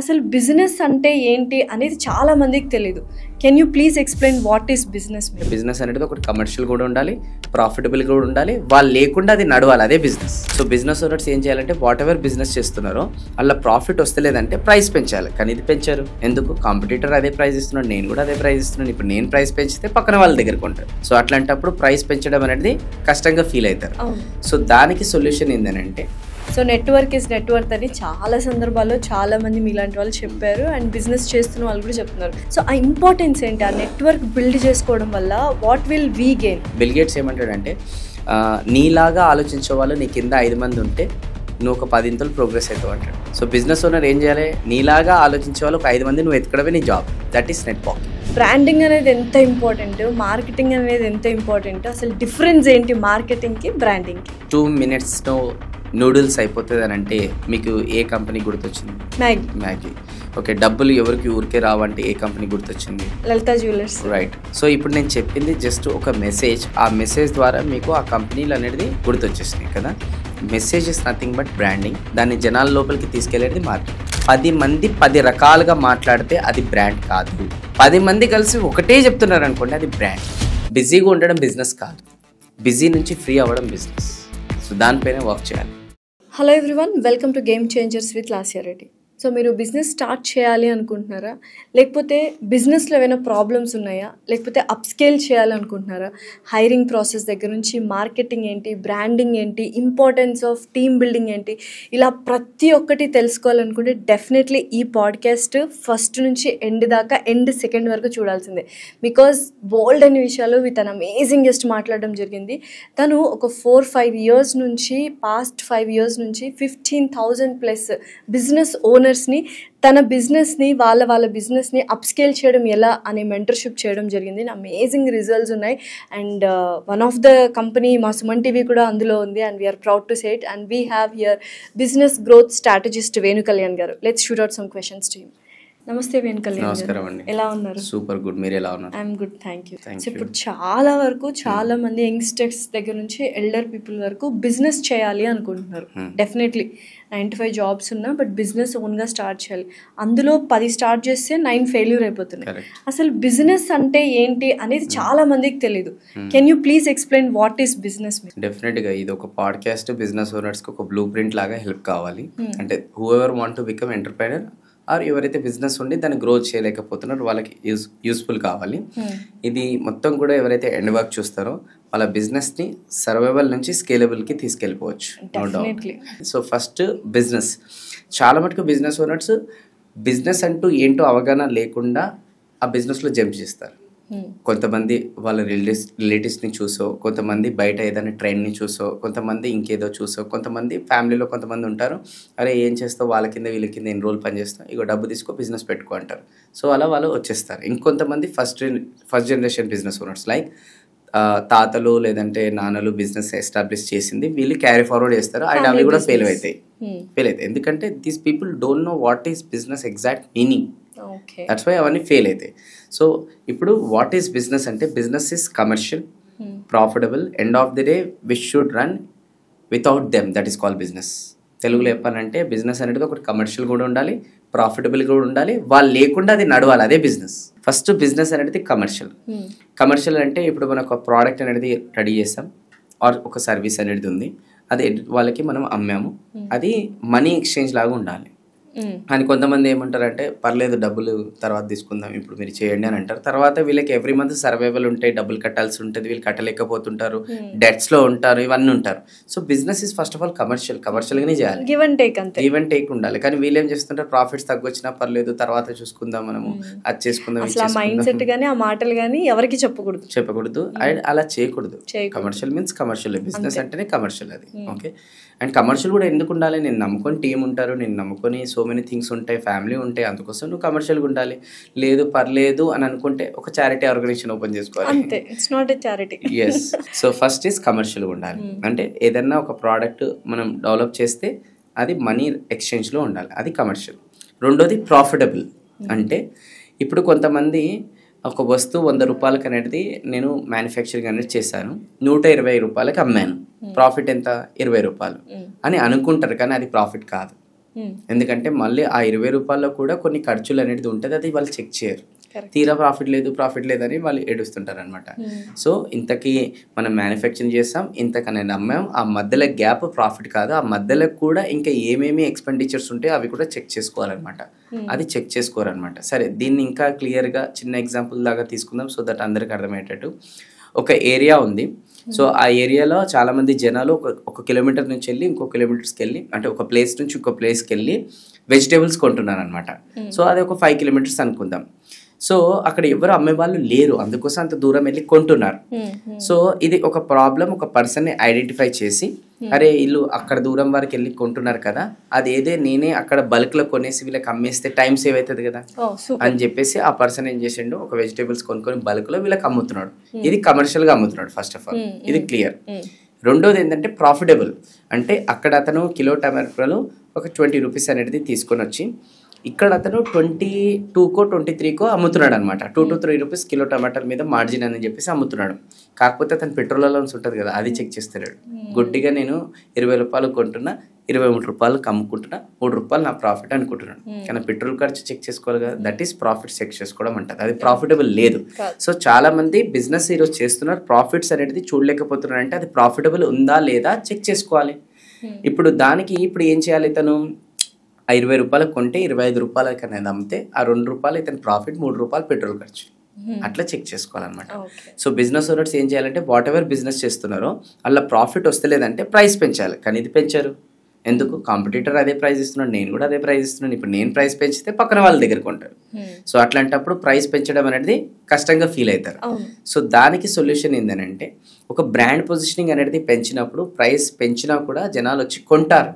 అసలు బిజినెస్ అంటే ఏంటి అనేది చాలా మందికి తెలియదు. Can you please explain what is business? Business అనేది ఒకటి కమర్షియల్ కూడా ఉండాలి, ప్రాఫిటబుల్ కూడా ఉండాలి. వాళ్ళు లేకుండా అది నడవాలి, అదే బిజినెస్. సో బిజినెస్ ఓనర్స్ ఏం చేయాలంటే వాట్ ఎవర్ బిజినెస్ చేస్తున్నారో అలా ప్రాఫిట్ వస్తలేదంటే ప్రైస్ పెంచాలి. కానీ ఇది పెంచారు ఎందుకు? కాంపిటీటర్ అదే ప్రైస్ ఇస్తున్నాడు, నేను కూడా అదే ప్రైస్ ఇస్తున్నాను. ఇప్పుడు నేను ప్రైస్ పెంచితే పక్కన వాళ్ళ దగ్గరకు ఉంటారు. సో అట్లాంటప్పుడు ప్రైస్ పెంచడం అనేది కష్టంగా ఫీల్ అవుతారు. సో దానికి సొల్యూషన్ ఏంటంటే సో నెట్వర్క్ ఇస్ నెట్వర్క్ అని చాలా సందర్భాల్లో చాలా మంది మీలాంటి వాళ్ళు చెప్పారు, అండ్ బిజినెస్ చేస్తున్న వాళ్ళు కూడా చెప్తున్నారు. సో ఆ ఇంపార్టెన్స్ ఏంటి? ఆ నెట్వర్క్ బిల్డ్ చేసుకోవడం వల్ల what will we gain? Bill gates ఏమంటాడంటే నీలాగా ఆలోచించే వాళ్ళు నీ కింద 5 మంది ఉంటే నువ్వు ఒక 10 ఇంతలు ప్రోగ్రెస్ అవుతావు అంటాడు. సో బిజినెస్ ఓనర్ ఏం చేయాలి? నీలాగా ఆలోచించే వాళ్ళు ఒక 5 మంది నువ్వు ఎత్తుకడమే నీ job. That is network. Branding అనేది ఎంత ఇంపార్టెంట్, మార్కెటింగ్ అనేది ఎంత ఇంపార్టెంట్, అసలు డిఫరెన్స్ ఏంటి మార్కెటింగ్కి బ్రాండింగ్కి? 2 minutesలో నూడిల్స్ అయిపోతుంది అని అంటే మీకు ఏ కంపెనీ గుర్తొచ్చింది? మ్యాగీ. ఓకే, డబ్బులు ఎవరికి ఊరికే రావంటే ఏ కంపెనీ గుర్తొచ్చింది? లలితా జ్యువెలర్స్. రైట్. సో ఇప్పుడు నేను చెప్పింది జస్ట్ ఒక మెసేజ్. ఆ మెసేజ్ ద్వారా మీకు ఆ కంపెనీలు అనేది గుర్తొచ్చేసినాయి కదా. Message is nothing but branding. దాన్ని జనాల లోపలికి తీసుకెళ్లేది మార్కెటింగ్. 10 మంది 10 రకాలుగా మాట్లాడితే అది బ్రాండ్ కాదు. 10 మంది కలిసి ఒకటే చెప్తున్నారు అనుకోండి, అది బ్రాండ్. బిజీగా ఉండడం బిజినెస్ కాదు, బిజీ నుంచి ఫ్రీ అవ్వడం బిజినెస్. సో దానిపైన వర్క్ చేయాలి. Hello everyone, welcome to game changers with Lasya Reddy. So మీరు బిజినెస్ స్టార్ట్ చేయాలి అనుకుంటున్నారా? లేకపోతే బిజినెస్లో ఏమైనా ప్రాబ్లమ్స్ ఉన్నాయా? లేకపోతే అప్స్కేల్ చేయాలనుకుంటున్నారా? హైరింగ్ ప్రాసెస్ దగ్గర నుంచి మార్కెటింగ్ ఏంటి, బ్రాండింగ్ ఏంటి, ఇంపార్టెన్స్ ఆఫ్ టీమ్ బిల్డింగ్ ఏంటి, ఇలా ప్రతి ఒక్కటి తెలుసుకోవాలనుకుంటే డెఫినెట్లీ ఈ పాడ్కాస్ట్ ఫస్ట్ నుంచి ఎండ్ దాకా, ఎండ్ సెకండ్ వరకు చూడాల్సిందే. బికాజ్ బోల్డ్ అనే విషయాలు విత్ అన్ అమేజింగ్ గెస్ట్ మాట్లాడడం జరిగింది. తను ఒక 4-5 years నుంచి, పాస్ట్ 5 years నుంచి 15,000+ బిజినెస్ ఓనర్స్ని తన బిజినెస్ని వాళ్ళ బిజినెస్ని అప్స్కేల్ చేయడం ఎలా అనే మెంటర్షిప్ చేయడం జరిగింది. అమేజింగ్ రిజల్ట్స్ ఉన్నాయి. And one of the company మా సుమన్ టీవీ కూడా అందులో ఉంది. And we're proud to say it. And we have here business growth strategist Venu Kalyan garu. Let's shoot out some questions to him. నమస్తే వేణు కళ్యాణ్. నమస్కారం అండి. ఎలా ఉన్నారు? Super good. మీరు ఎలా ఉన్నారు? I'm good, thank you. So ఇప్పుడు చాలా వరకు చాలా మంది యంగ్స్టర్స్ దగ్గర నుంచి ఎల్డర్ పీపుల్ వరకు బిజినెస్ చేయాలి అనుకుంటున్నారు. డెఫినెట్లీ 9-5 jobs ఉన్నా బట్ బిజినెస్ ఓన్గా స్టార్ట్ చేయాలి. అందులో 10 స్టార్ట్ చేస్తే 9 ఫెయిల్యూర్ అయిపోతున్నాయి. అసలు బిజినెస్ అంటే ఏంటి అనేది చాలా మందికి తెలియదు. Can you please explain what is business? డెఫినెట్గా ఇది ఒక పాడ్కాస్ట్ బిజినెస్ ఓనర్స్కి ఒక బ్లూ ప్రింట్ లాగా హెల్ప్ కావాలి. అంటే whoever want to become entrepreneur or ఎవరైతే బిజినెస్ ఉండి దాన్ని గ్రో చేయలేకపోతున్నారో వాళ్ళకి యూస్ఫుల్ కావాలి. ఇది మొత్తం కూడా ఎవరైతే ఎండ్ వర్క్ చూస్తారో వాళ్ళ బిజినెస్ని సర్వైవల్ నుంచి స్కేలబుల్కి తీసుకెళ్ళిపోవచ్చు, no doubt. So first business. చాలా మటుకు బిజినెస్ ఓనర్స్ బిజినెస్ అంటూ ఏంటో అవగాహన లేకుండా ఆ బిజినెస్లో జంప్ చేస్తారు. కొంతమంది వాళ్ళ రిలేటివ్స్ని చూసో, కొంతమంది బయట ఏదైనా ట్రెండ్ని చూసో, కొంతమంది ఇంకేదో చూసో, కొంతమంది ఫ్యామిలీలో కొంతమంది ఉంటారు, అరే ఏం చేస్తావు, వాళ్ళ కింద వీళ్ళ కింద ఎన్ని రోజులు పనిచేస్తావు, ఇగో డబ్బు తీసుకో బిజినెస్ పెట్టుకో అంటారు. సో అలా వాళ్ళు వచ్చేస్తారు. ఇంకొంతమంది first generation business owners like తాతలు లేదంటే నాన్నలు బిజినెస్ ఎస్టాబ్లిష్ చేసింది వీళ్ళు క్యారీ ఫార్వర్డ్ చేస్తారు. అండ్ అవి కూడా ఫెయిల్ అవుతాయి. ఎందుకంటే these people don't know what is business exact meaning. That's why అవన్నీ ఫెయిల్ అవుతాయి. సో ఇప్పుడు వాట్ ఈస్ బిజినెస్ అంటే business is commercial, profitable, end of the day which should run without them, that is called business. తెలుగులో చెప్పాలంటే business అనేది ఒకటి commercial కూడా ఉండాలి, ప్రాఫిటబుల్ కూడా ఉండాలి. వాళ్ళు లేకుండా అది నడవాలి, అదే బిజినెస్. ఫస్ట్ బిజినెస్ అనేది కమర్షియల్. కమర్షియల్ అంటే ఇప్పుడు మనం ఒక ప్రోడక్ట్ అనేది రెడీ చేస్తాం ఆర్ ఒక సర్వీస్ అనేది ఉంది, అది వాళ్ళకి మనం అమ్మాము, అది మనీ ఎక్స్చేంజ్ లాగా ఉండాలి. అని కొంతమంది ఏమంటారంటే పర్లేదు డబ్బులు తర్వాత తీసుకుందాం, ఇప్పుడు మీరు చేయండి అని అంటారు. తర్వాత వీళ్ళకి ఎవ్రీ మంత్ సర్వైవల్ ఉంటాయి, డబ్బులు కట్టాల్సి ఉంటుంది, వీళ్ళు కట్టలేకపోతుంటారు, డెట్స్లో ఉంటారు, ఇవన్నీ ఉంటారు. So business is first of all కమర్షియల్గానే చేయాలి, గివ్ అండ్ టేక్ ఉండాలి. కానీ వీళ్ళు ఏం చేస్తుంటారు, ప్రాఫిట్స్ తగ్గొచ్చినా పర్లేదు తర్వాత చూసుకుందాం, మనము అది చేసుకుందాం, మైండ్ సెట్ గానీ ఆ మాటలు కానీ ఎవరికి చెప్పకూడదు. అండ్ అలా చేయకూడదు. కమర్షియల్ మీన్స్ కమర్షియల్, బిజినెస్ అంటేనే కమర్షియల్ అది. ఓకే. అండ్ కమర్షియల్ కూడా ఎందుకు ఉండాలి? నేను నమ్ముకొని టీం ఉంటారు, నేను నమ్ముకొని సో మెనీ థింగ్స్ ఉంటాయి, ఫ్యామిలీ ఉంటాయి, అందుకోసం నువ్వు కమర్షియల్గా ఉండాలి. లేదు పర్లేదు అని అనుకుంటే ఒక చారిటీ ఆర్గనైజేషన్ ఓపెన్ చేసుకోవాలి. ఎస్. సో ఫస్ట్ ఈస్ కమర్షియల్గా ఉండాలి. అంటే ఏదన్నా ఒక ప్రోడక్ట్ మనం డెవలప్ చేస్తే అది మనీ ఎక్స్చేంజ్లో ఉండాలి, అది కమర్షియల్. రెండోది ప్రాఫిటబుల్. అంటే ఇప్పుడు కొంతమంది ఒక వస్తువు 100 రూపాయలకి అనేది నేను మ్యానుఫ్యాక్చరింగ్ అనేది చేశాను, 120 రూపాయలకి అమ్మాను, ప్రాఫిట్ ఎంత? 20 రూపాయలు అని అనుకుంటారు, కానీ అది ప్రాఫిట్ కాదు. ఎందుకంటే మళ్ళీ ఆ 20 రూపాయల్లో కూడా కొన్ని ఖర్చులు అనేది ఉంటుంది, అది వాళ్ళు చెక్ చేయరు. తీరా ప్రాఫిట్ లేదని వాళ్ళు ఏడుస్తుంటారు అనమాట. సో ఇంతకీ మనం మ్యానుఫ్యాక్చరింగ్ చేస్తాం, ఇంతకనే అమ్మాం, ఆ మధ్యలో గ్యాప్ ప్రాఫిట్ కాదు, ఆ మధ్యలో కూడా ఇంకా ఏమేమి ఎక్స్పెండిచర్స్ ఉంటాయో అవి కూడా చెక్ చేసుకోవాలన్నమాట. అది చెక్ చేసుకోరనమాట. సరే, దీన్ని ఇంకా క్లియర్గా చిన్న ఎగ్జాంపుల్ లాగా తీసుకుందాం, సో దట్ అందరికి అర్థమయ్యేటట్టు. ఒక ఏరియా ఉంది, సో ఆ ఏరియాలో చాలామంది జనాలు ఒక కిలోమీటర్ నుంచి వెళ్ళి ఇంకో కిలోమీటర్స్కి వెళ్ళి, అంటే ఒక ప్లేస్ నుంచి ఇంకో ప్లేస్కి వెళ్ళి వెజిటేబుల్స్ కొంటున్నారు అనమాట. సో అది ఒక 5 కిలోమీటర్స్ అనుకుందాం. సో అక్కడ ఎవరు అమ్మే వాళ్ళు లేరు, అందుకోసం అంత దూరం వెళ్ళి కొంటున్నారు. సో ఇది ఒక ప్రాబ్లం, ఒక పర్సన్ని ఐడెంటిఫై చేసి, అరే వీళ్ళు అక్కడ దూరం వరకు వెళ్ళి కొంటున్నారు కదా, అదేదే నేనే అక్కడ బల్క్లో కొనేసి వీళ్ళకి అమ్మేస్తే టైం సేవ్ అవుతుంది కదా అని చెప్పేసి ఆ పర్సన్ ఏం చేసిండు, ఒక వెజిటేబుల్స్ కొనుక్కొని బల్క్లో వీళ్ళకి అమ్ముతున్నాడు. ఇది కమర్షియల్గా అమ్ముతున్నాడు ఫస్ట్ ఆఫ్ ఆల్, ఇది క్లియర్. రెండోది ఏంటంటే ప్రాఫిటబుల్, అంటే అక్కడ అతను కిలో టమాటాలు ఒక 20 రూపీస్ అనేది తీసుకొని వచ్చి ఇక్కడ అతను 22కో 23కో అమ్ముతున్నాడు అనమాట. 2 to 3 రూపీస్ కిలో టమాటాల మీద మార్జిన్ అని చెప్పేసి అమ్ముతున్నాడు. కాకపోతే అతను పెట్రోల్ అలౌన్స్ ఉంటుంది కదా, అది చెక్ చేస్తున్నాడు. గుడ్డిగా నేను 20 రూపాయలు కొంటున్నా, 23 రూపాయలకు అమ్ముకుంటున్నా, 3 రూపాయలు నా ప్రాఫిట్ అనుకుంటున్నాను. కానీ పెట్రోల్ ఖర్చు చెక్ చేసుకోవాలి కదా, దట్ ఈస్ ప్రాఫిట్ చెక్ చేసుకోవడం అంటారు. అది ప్రాఫిటబుల్ లేదు. సో చాలా మంది బిజినెస్ ఈరోజు చేస్తున్నారు, ప్రాఫిట్స్ అనేది చూడలేకపోతున్నారు. అంటే అది ప్రాఫిటబుల్ ఉందా లేదా చెక్ చేసుకోవాలి. ఇప్పుడు ఏం చేయాలి, ఇతను 20 రూపాయలకు కొంటే 25 రూపాయలకి అనేది అమ్మితే ఆ 2 రూపాయలు ఇతను ప్రాఫిట్, 3 రూపాయలు పెట్రోల్ ఖర్చు, అట్లా చెక్ చేసుకోవాలన్నమాట. సో బిజినెస్ ఓనర్స్ ఏం చేయాలంటే వాట్ ఎవర్ బిజినెస్ చేస్తున్నారో అలా ప్రాఫిట్ వస్తలేదంటే ప్రైస్ పెంచాలి. కానీ ఇది పెంచారు ఎందుకు? కాంపిటీటర్ అదే ప్రైస్ ఇస్తున్నాడు, నేను కూడా అదే ప్రైస్ ఇస్తున్నాను. ఇప్పుడు నేను ప్రైస్ పెంచితే పక్కన వాళ్ళ దగ్గర కొంటారు. సో అట్లాంటప్పుడు ప్రైస్ పెంచడం అనేది కష్టంగా ఫీల్ అవుతారు. సో దానికి సొల్యూషన్ ఏంటంటే ఒక బ్రాండ్ పొజిషనింగ్ అనేది పెంచినప్పుడు ప్రైస్ పెంచినా కూడా జనాలు వచ్చి కొంటారు.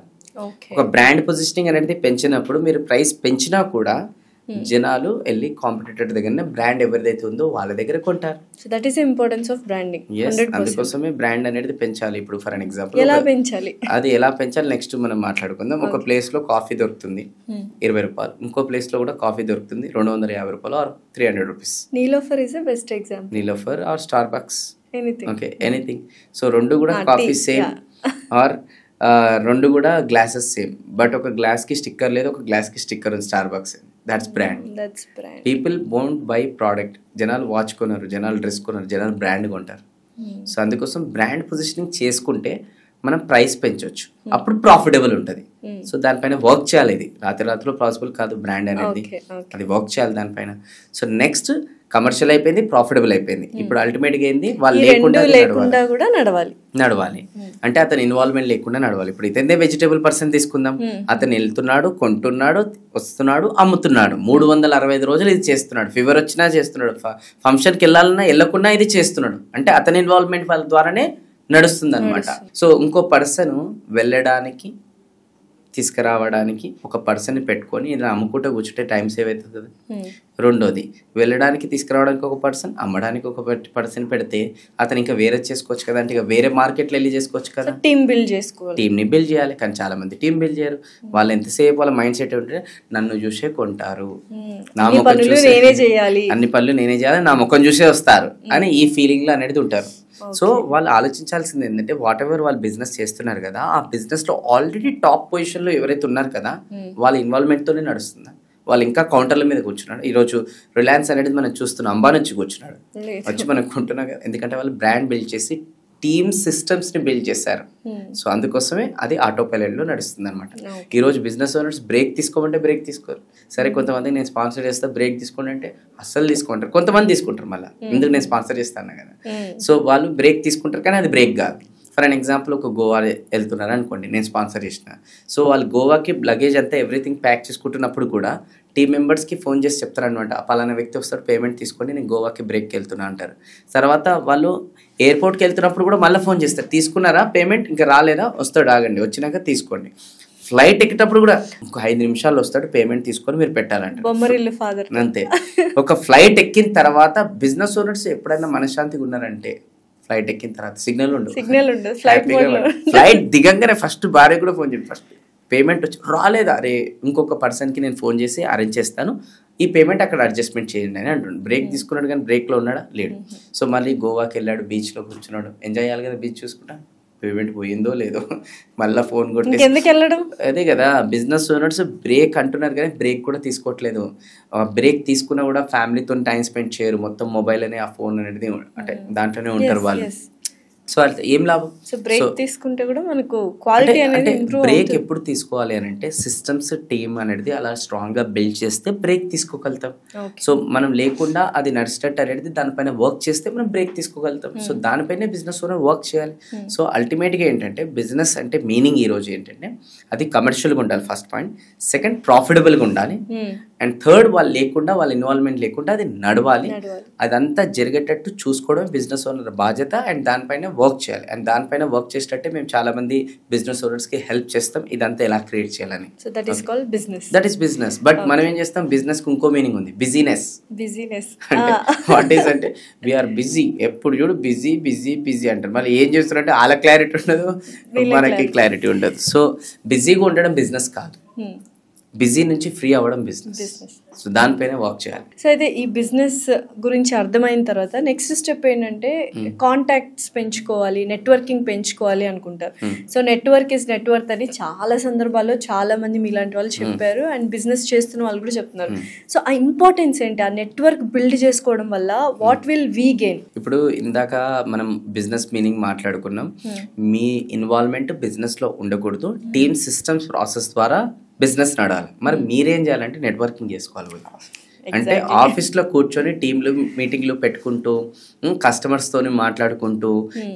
ఒక బ్రాండ్ పొజిషనింగ్ అనేది పెంచినప్పుడు మీరు ప్రైస్ పెంచినా కూడా జనాలు వెళ్ళి కాంపిటీటర్ దగ్గర బ్రాండ్ ఎవరిదైతే ఉందో వాళ్ళ దగ్గర కొంటారు. So that is importance of branding. అందుకోసమే బ్రాండ్ అనేది పెంచాలి. ఇప్పుడు ఫర్ అన్ ఎగ్జాంపుల్ ఎలా పెంచాలి, అది ఎలా పెంచాలి నెక్స్ట్ మనం మాట్లాడుకుందాం. ఒక ప్లేస్ లో కాఫీ దొరుకుతుంది 20 రూపాయలు, ఇంకో ప్లేస్ లో కూడా కాఫీ దొరుకుతుంది 250 రూపాయలు or 300 rupees. Niloufer is the best example. Niloufer or Starbucks, okay, anything. So రెండు కూడా కాఫీ సేమ్ ఆర్ రెండు కూడా గ్లాసెస్ సేమ్, బట్ ఒక గ్లాస్ కి స్టిక్కర్ లేదు, ఒక గ్లాస్ కి స్టిక్కర్ ఉంది. Starbucks, that's brand. People won't buy product. జనాలు వాచ్ కొన్నారు, జనాలు డ్రెస్ కొన్నారు, జనాలు బ్రాండ్ కొంటారు. సో అందుకోసం బ్రాండ్ పొజిషనింగ్ చేసుకుంటే మనం ప్రైస్ పెంచవచ్చు, అప్పుడు ప్రాఫిటబుల్ ఉంటుంది. సో దానిపైన వర్క్ చేయాలి. ఇది రాత్రిలో పాసిబుల్ కాదు బ్రాండ్ అనేది, అది వర్క్ చేయాలి దానిపైన. సో నెక్స్ట్ కమర్షియల్ అయిపోయింది, ప్రాఫిటబుల్ అయిపోయింది. ఇప్పుడు అల్టిమేట్ గా ఏంది, వాళ్ళు లేకుండా కూడా నడవాలి. అంటే అతని ఇన్వాల్వ్మెంట్ లేకుండా నడవాలి. ఇప్పుడు ఇతనే వెజిటేబుల్ పర్సన్ తీసుకుందాం, అతను వెళ్తున్నాడు, కొంటున్నాడు, వస్తున్నాడు, అమ్ముతున్నాడు, 365 రోజులు ఇది చేస్తున్నాడు. ఫీవర్ వచ్చినా చేస్తున్నాడు, ఫంక్షన్కి వెళ్ళాలన్నా వెళ్ళకుండా ఇది చేస్తున్నాడు. అంటే అతని ఇన్వాల్వ్మెంట్ వాళ్ళ ద్వారానే నడుస్తుంది అనమాట. సో ఇంకో పర్సన్ వెళ్ళడానికి తీసుకురావడానికి ఒక పర్సన్ పెట్టుకొని ఇలా అమ్ముకుంటూ కూర్చుంటే టైం సేవ్ అవుతుంది కదా. రెండోది, వెళ్ళడానికి తీసుకురావడానికి ఒక పర్సన్, అమ్మడానికి ఒక పర్సన్ పెడితే అతను ఇంకా వేరే చేసుకోవచ్చు కదా. అంటే ఇక వేరే మార్కెట్లో వెళ్ళి చేసుకోవచ్చు కదా. టీమ్ని బిల్డ్ చేయాలి. కానీ చాలా మంది టీం బిల్డ్ చేయరు. వాళ్ళు ఎంతసేపు వాళ్ళ మైండ్ సెట్ ఉంటే నన్ను చూసే కొంటారు, నా ముఖం చూసే అన్ని పనులు నేనే చేయాలి, నా ముఖం చూసే వస్తారు అని ఈ ఫీలింగ్ లో అనేది ఉంటారు. సో వాళ్ళు ఆలోచించాల్సింది ఏంటంటే వాట్ ఎవర్ వాళ్ళు బిజినెస్ చేస్తున్నారు కదా, ఆ బిజినెస్ లో ఆల్రెడీ టాప్ పొజిషన్ లో ఎవరైతే ఉన్నారు కదా వాళ్ళ ఇన్వాల్వ్మెంట్ తోనే నడుస్తుందా. వాళ్ళు ఇంకా కౌంటర్ల మీద కూర్చున్నాడు. ఈరోజు రిలయన్స్ అనేది మనం చూస్తున్నాం, అంబానీ వచ్చి కూర్చున్నాడు, వచ్చి మనం కొంటున్నాం కదా. ఎందుకంటే వాళ్ళు బ్రాండ్ బిల్డ్ చేసి టీమ్ సిస్టమ్స్ ని బిల్డ్ చేశారు. సో అందుకోసమే అది ఆటో పైలట్ లో నడుస్తుంది అనమాట. ఈ రోజు బిజినెస్ ఓనర్స్ బ్రేక్ తీసుకోమంటే బ్రేక్ తీసుకోరు. సరే, కొంతమంది నేను స్పాన్సర్ చేస్తా బ్రేక్ తీసుకోండి అంటే అస్సలు తీసుకుంటారు. కొంతమంది తీసుకుంటారు, మళ్ళీ ఎందుకు నేను స్పాన్సర్ చేస్తాను కదా. సో వాళ్ళు బ్రేక్ తీసుకుంటారు, కానీ అది బ్రేక్ కాదు. ఫర్ అన్ ఎగ్జాంపుల్, ఒక గోవా వెళ్తున్నారు అనుకోండి, నేను స్పాన్సర్ చేసిన. సో వాళ్ళు గోవాకి లగేజ్ అంతా ఎవ్రీథింగ్ ప్యాక్ చేసుకుంటున్నప్పుడు కూడా టీమ్ మెంబర్స్కి ఫోన్ చేసి చెప్తారు అనమాట, పలానా వ్యక్తి వస్తాడు, పేమెంట్ తీసుకొని నేను గోవాకి బ్రేక్కి వెళ్తున్నా అంటారు. తర్వాత వాళ్ళు ఎయిర్పోర్ట్కి వెళ్తున్నప్పుడు కూడా మళ్ళీ ఫోన్ చేస్తారు, తీసుకున్నారా పేమెంట్, ఇంకా రాలేదా, వస్తాడు, ఆగండి, వచ్చినాక తీసుకోండి. ఫ్లైట్ ఎక్కేటప్పుడు కూడా ఇంకో 5 నిమిషాలు వస్తాడు, పేమెంట్ తీసుకొని మీరు పెట్టాలంటారు. అంతే. ఒక ఫ్లైట్ ఎక్కిన తర్వాత బిజినెస్ ఓనర్స్ ఎప్పుడైనా మనశ్శాంతిగా ఉన్నారంటే ఫ్లైట్ ఎక్కిన తర్వాత సిగ్నల్ ఉండదు. ఫ్లైట్ దిగంగానే ఫస్ట్ భార్య కూడా ఫోన్ చేయండి, ఫస్ట్ పేమెంట్ వచ్చి రాలేదా, అరే ఇంకొక పర్సన్కి నేను ఫోన్ చేసి అరేంజ్ చేస్తాను, ఈ పేమెంట్ అక్కడ అడ్జస్ట్మెంట్ చేయండి అని అంటున్నాడు. బ్రేక్ తీసుకున్నాడు కానీ బ్రేక్లో ఉన్నాడా, లేడు. సో మళ్ళీ గోవాకి వెళ్ళాడు, బీచ్లో కూర్చున్నాడు, ఎంజాయ్ చేయాలి కదా, బీచ్ చూసుకుంటా పేమెంట్ పోయిందో లేదో మళ్ళీ ఫోన్ కొట్టి ఎందుకు వెళ్ళడం. అదే కదా బిజినెస్ ఓనర్స్ బ్రేక్ అంటున్నారు కానీ బ్రేక్ కూడా తీసుకోవట్లేదు. బ్రేక్ తీసుకున్నా కూడా ఫ్యామిలీతో టైం స్పెండ్ చేయరు, మొత్తం మొబైల్ అనే ఆ ఫోన్ అనేది అంటే దాంట్లోనే ఉంటారు వాళ్ళు. సో అది ఏం లాభం. సో బ్రేక్ తీసుకుంటే కూడా మనకు క్వాలిటీ అనేది ఇంప్రూవ్ అవుతుంది. బ్రేక్ ఎప్పుడు తీసుకోవాలి అని అంటే సిస్టమ్స్ టీమ్ అనేది అలా స్ట్రాంగ్ గా బిల్డ్ చేస్తే బ్రేక్ తీసుకోగలుగుతాం. సో మనం లేకుండా అది నడిచేటట్టు అనేది దానిపైన వర్క్ చేస్తే మనం బ్రేక్ తీసుకోగలుగుతాం. సో దానిపైనే బిజినెస్ ఓనర్ వర్క్ చేయాలి. సో అల్టిమేట్ గా ఏంటంటే బిజినెస్ అంటే మీనింగ్ ఈ రోజు ఏంటంటే అది కమర్షియల్ గా ఉండాలి ఫస్ట్ పాయింట్, సెకండ్ ప్రాఫిటబుల్ గా ఉండాలి, అండ్ థర్డ్ వాళ్ళు లేకుండా వాళ్ళ ఇన్వాల్వ్మెంట్ లేకుండా అది నడవాలి. అదంతా జరిగేటట్టు చూసుకోవడం బిజినెస్ ఓనర్ బాధ్యత. అండ్ దానిపైన వర్క్ చేయాలి. అండ్ దానిపైన వర్క్ చేసేటట్టే మేము చాలా మంది బిజినెస్ ఓనర్స్ కి హెల్ప్ చేస్తాం ఇదంతా ఎలా క్రియేట్ చేయాలని. So that is called business. That is business. But మనం ఏం చేస్తాం, బిజినెస్ కి ఇంకో మీనింగ్ ఉంది, బిజీనెస్. అంటే వాట్ ఈస్ అంటే వీఆర్ బిజీ, ఎప్పుడు చూడు బిజీ బిజీ బిజీ అంటారు. మళ్ళీ ఏం చేస్తారంటే వాళ్ళ క్లారిటీ ఉండదు, మనకి క్లారిటీ ఉండదు. సో బిజీగా ఉండడం బిజినెస్ కాదు, బిజీ నుంచి ఫ్రీ అవ్వడం బిజినెస్. సో దానిపైన వర్క్ చేయాలి. సో అయితే ఈ బిజినెస్ గురించి అర్థమైన తర్వాత నెక్స్ట్ స్టెప్ ఏంటంటే కాంటాక్ట్స్ పెంచుకోవాలి, నెట్వర్కింగ్ పెంచుకోవాలి అనుకుంటారు. సో నెట్వర్క్ ఇస్ నెట్వర్క్ అని చాలా సందర్భాల్లో చాలా మంది మీలాంటి వాళ్ళు చెప్పారు, అండ్ బిజినెస్ చేస్తున్న వాళ్ళు కూడా చెప్తున్నారు. సో ఆ ఇంపార్టెన్స్ ఏంటి, ఆ నెట్వర్క్ బిల్డ్ చేసుకోవడం వల్ల వాట్ విల్ వీ గెయిన్? ఇప్పుడు ఇందాక మనం బిజినెస్ మీనింగ్ మాట్లాడుకున్నాం. మీ ఇన్వాల్వ్మెంట్ బిజినెస్ లో ఉండకూడదు, టీమ్ సిస్టమ్స్ ప్రాసెస్ ద్వారా బిజినెస్ నడాలి. మరి మీరేం చేయాలంటే నెట్వర్కింగ్ చేసుకోవాలి. అంటే ఆఫీస్లో కూర్చొని టీంలు మీటింగ్లు పెట్టుకుంటూ కస్టమర్స్తో మాట్లాడుకుంటూ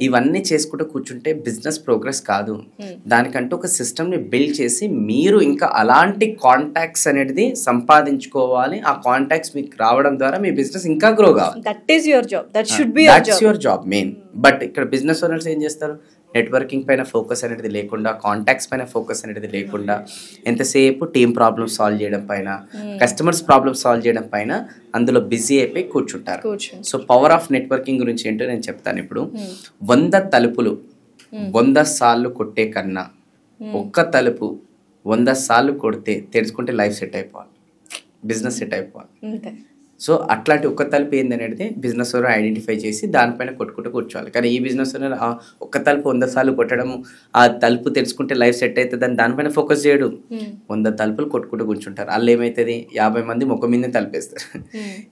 ఇవన్నీ చేసుకుంటూ కూర్చుంటే బిజినెస్ ప్రోగ్రెస్ కాదు. దానికంటూ ఒక సిస్టమ్ని బిల్డ్ చేసి మీరు ఇంకా అలాంటి కాంటాక్ట్స్ అనేది సంపాదించుకోవాలి. ఆ కాంటాక్ట్స్ మీకు రావడం ద్వారా మీ బిజినెస్ ఇంకా గ్రో కావాలి. That is your job, that should be your job main. But ఇక్కడ బిజినెస్ ఓనర్స్ ఏం చేస్తారు, నెట్వర్కింగ్ పైన ఫోకస్ అనేది లేకుండా, కాంటాక్ట్స్ పైన ఫోకస్ అనేది లేకుండా, ఎంతసేపు టీమ్ ప్రాబ్లమ్స్ సాల్వ్ చేయడం పైన, కస్టమర్స్ ప్రాబ్లమ్స్ సాల్వ్ చేయడం పైన అందులో బిజీ అయిపోయి కూర్చుంటారు. సో పవర్ ఆఫ్ నెట్వర్కింగ్ గురించి ఏంటో నేను చెప్తాను. ఇప్పుడు 100 తలుపులు 100 సార్లు కొట్టే కన్నా ఒక్క తలుపు 100 సార్లు కొడితే తెరుచుకుంటే లైఫ్ సెట్ అయిపోవాలి, బిజినెస్ సెట్ అయిపోవాలి. సో అట్లాంటి ఒక్క తలుపు ఏందనేది బిజినెస్ ఓనర్ ఐడెంటిఫై చేసి దానిపైన కొట్టుకుంటూ కూర్చోవాలి. కానీ ఈ బిజినెస్ ఓనర్ ఒక్క తలుపు 100 సార్లు కొట్టడం, ఆ తలుపు తెరుచుకుంటే లైఫ్ సెట్ అవుతుంది అని దానిపైన ఫోకస్ చేయడు. 100 తలుపులు కొట్టుకుంటూ కూర్చుంటారు. వాళ్ళు ఏమవుతుంది, 50 మంది ముఖం మీదే తలుపేస్తారు,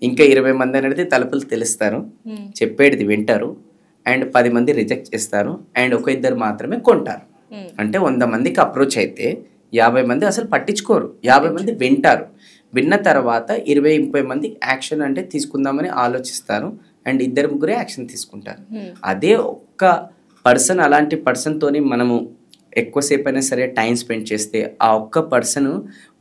ఇంకా 20 మంది అనేది తలుపులు తెలుస్తారు, చెప్పేది వింటారు, అండ్ 10 మంది రిజెక్ట్ చేస్తారు, అండ్ 1-2 మాత్రమే కొంటారు. అంటే 100 మందికి అప్రోచ్ అయితే 50 మంది అసలు పట్టించుకోరు, 50 మంది వింటారు. విన్న తర్వాత 20-30 మంది యాక్షన్ అంటే తీసుకుందామని ఆలోచిస్తారు, అండ్ 2-3 యాక్షన్ తీసుకుంటారు. అదే ఒక్క పర్సన్, అలాంటి పర్సన్తోని మనము ఎక్కువసేపు అయినా సరే టైం స్పెండ్ చేస్తే ఆ ఒక్క పర్సన్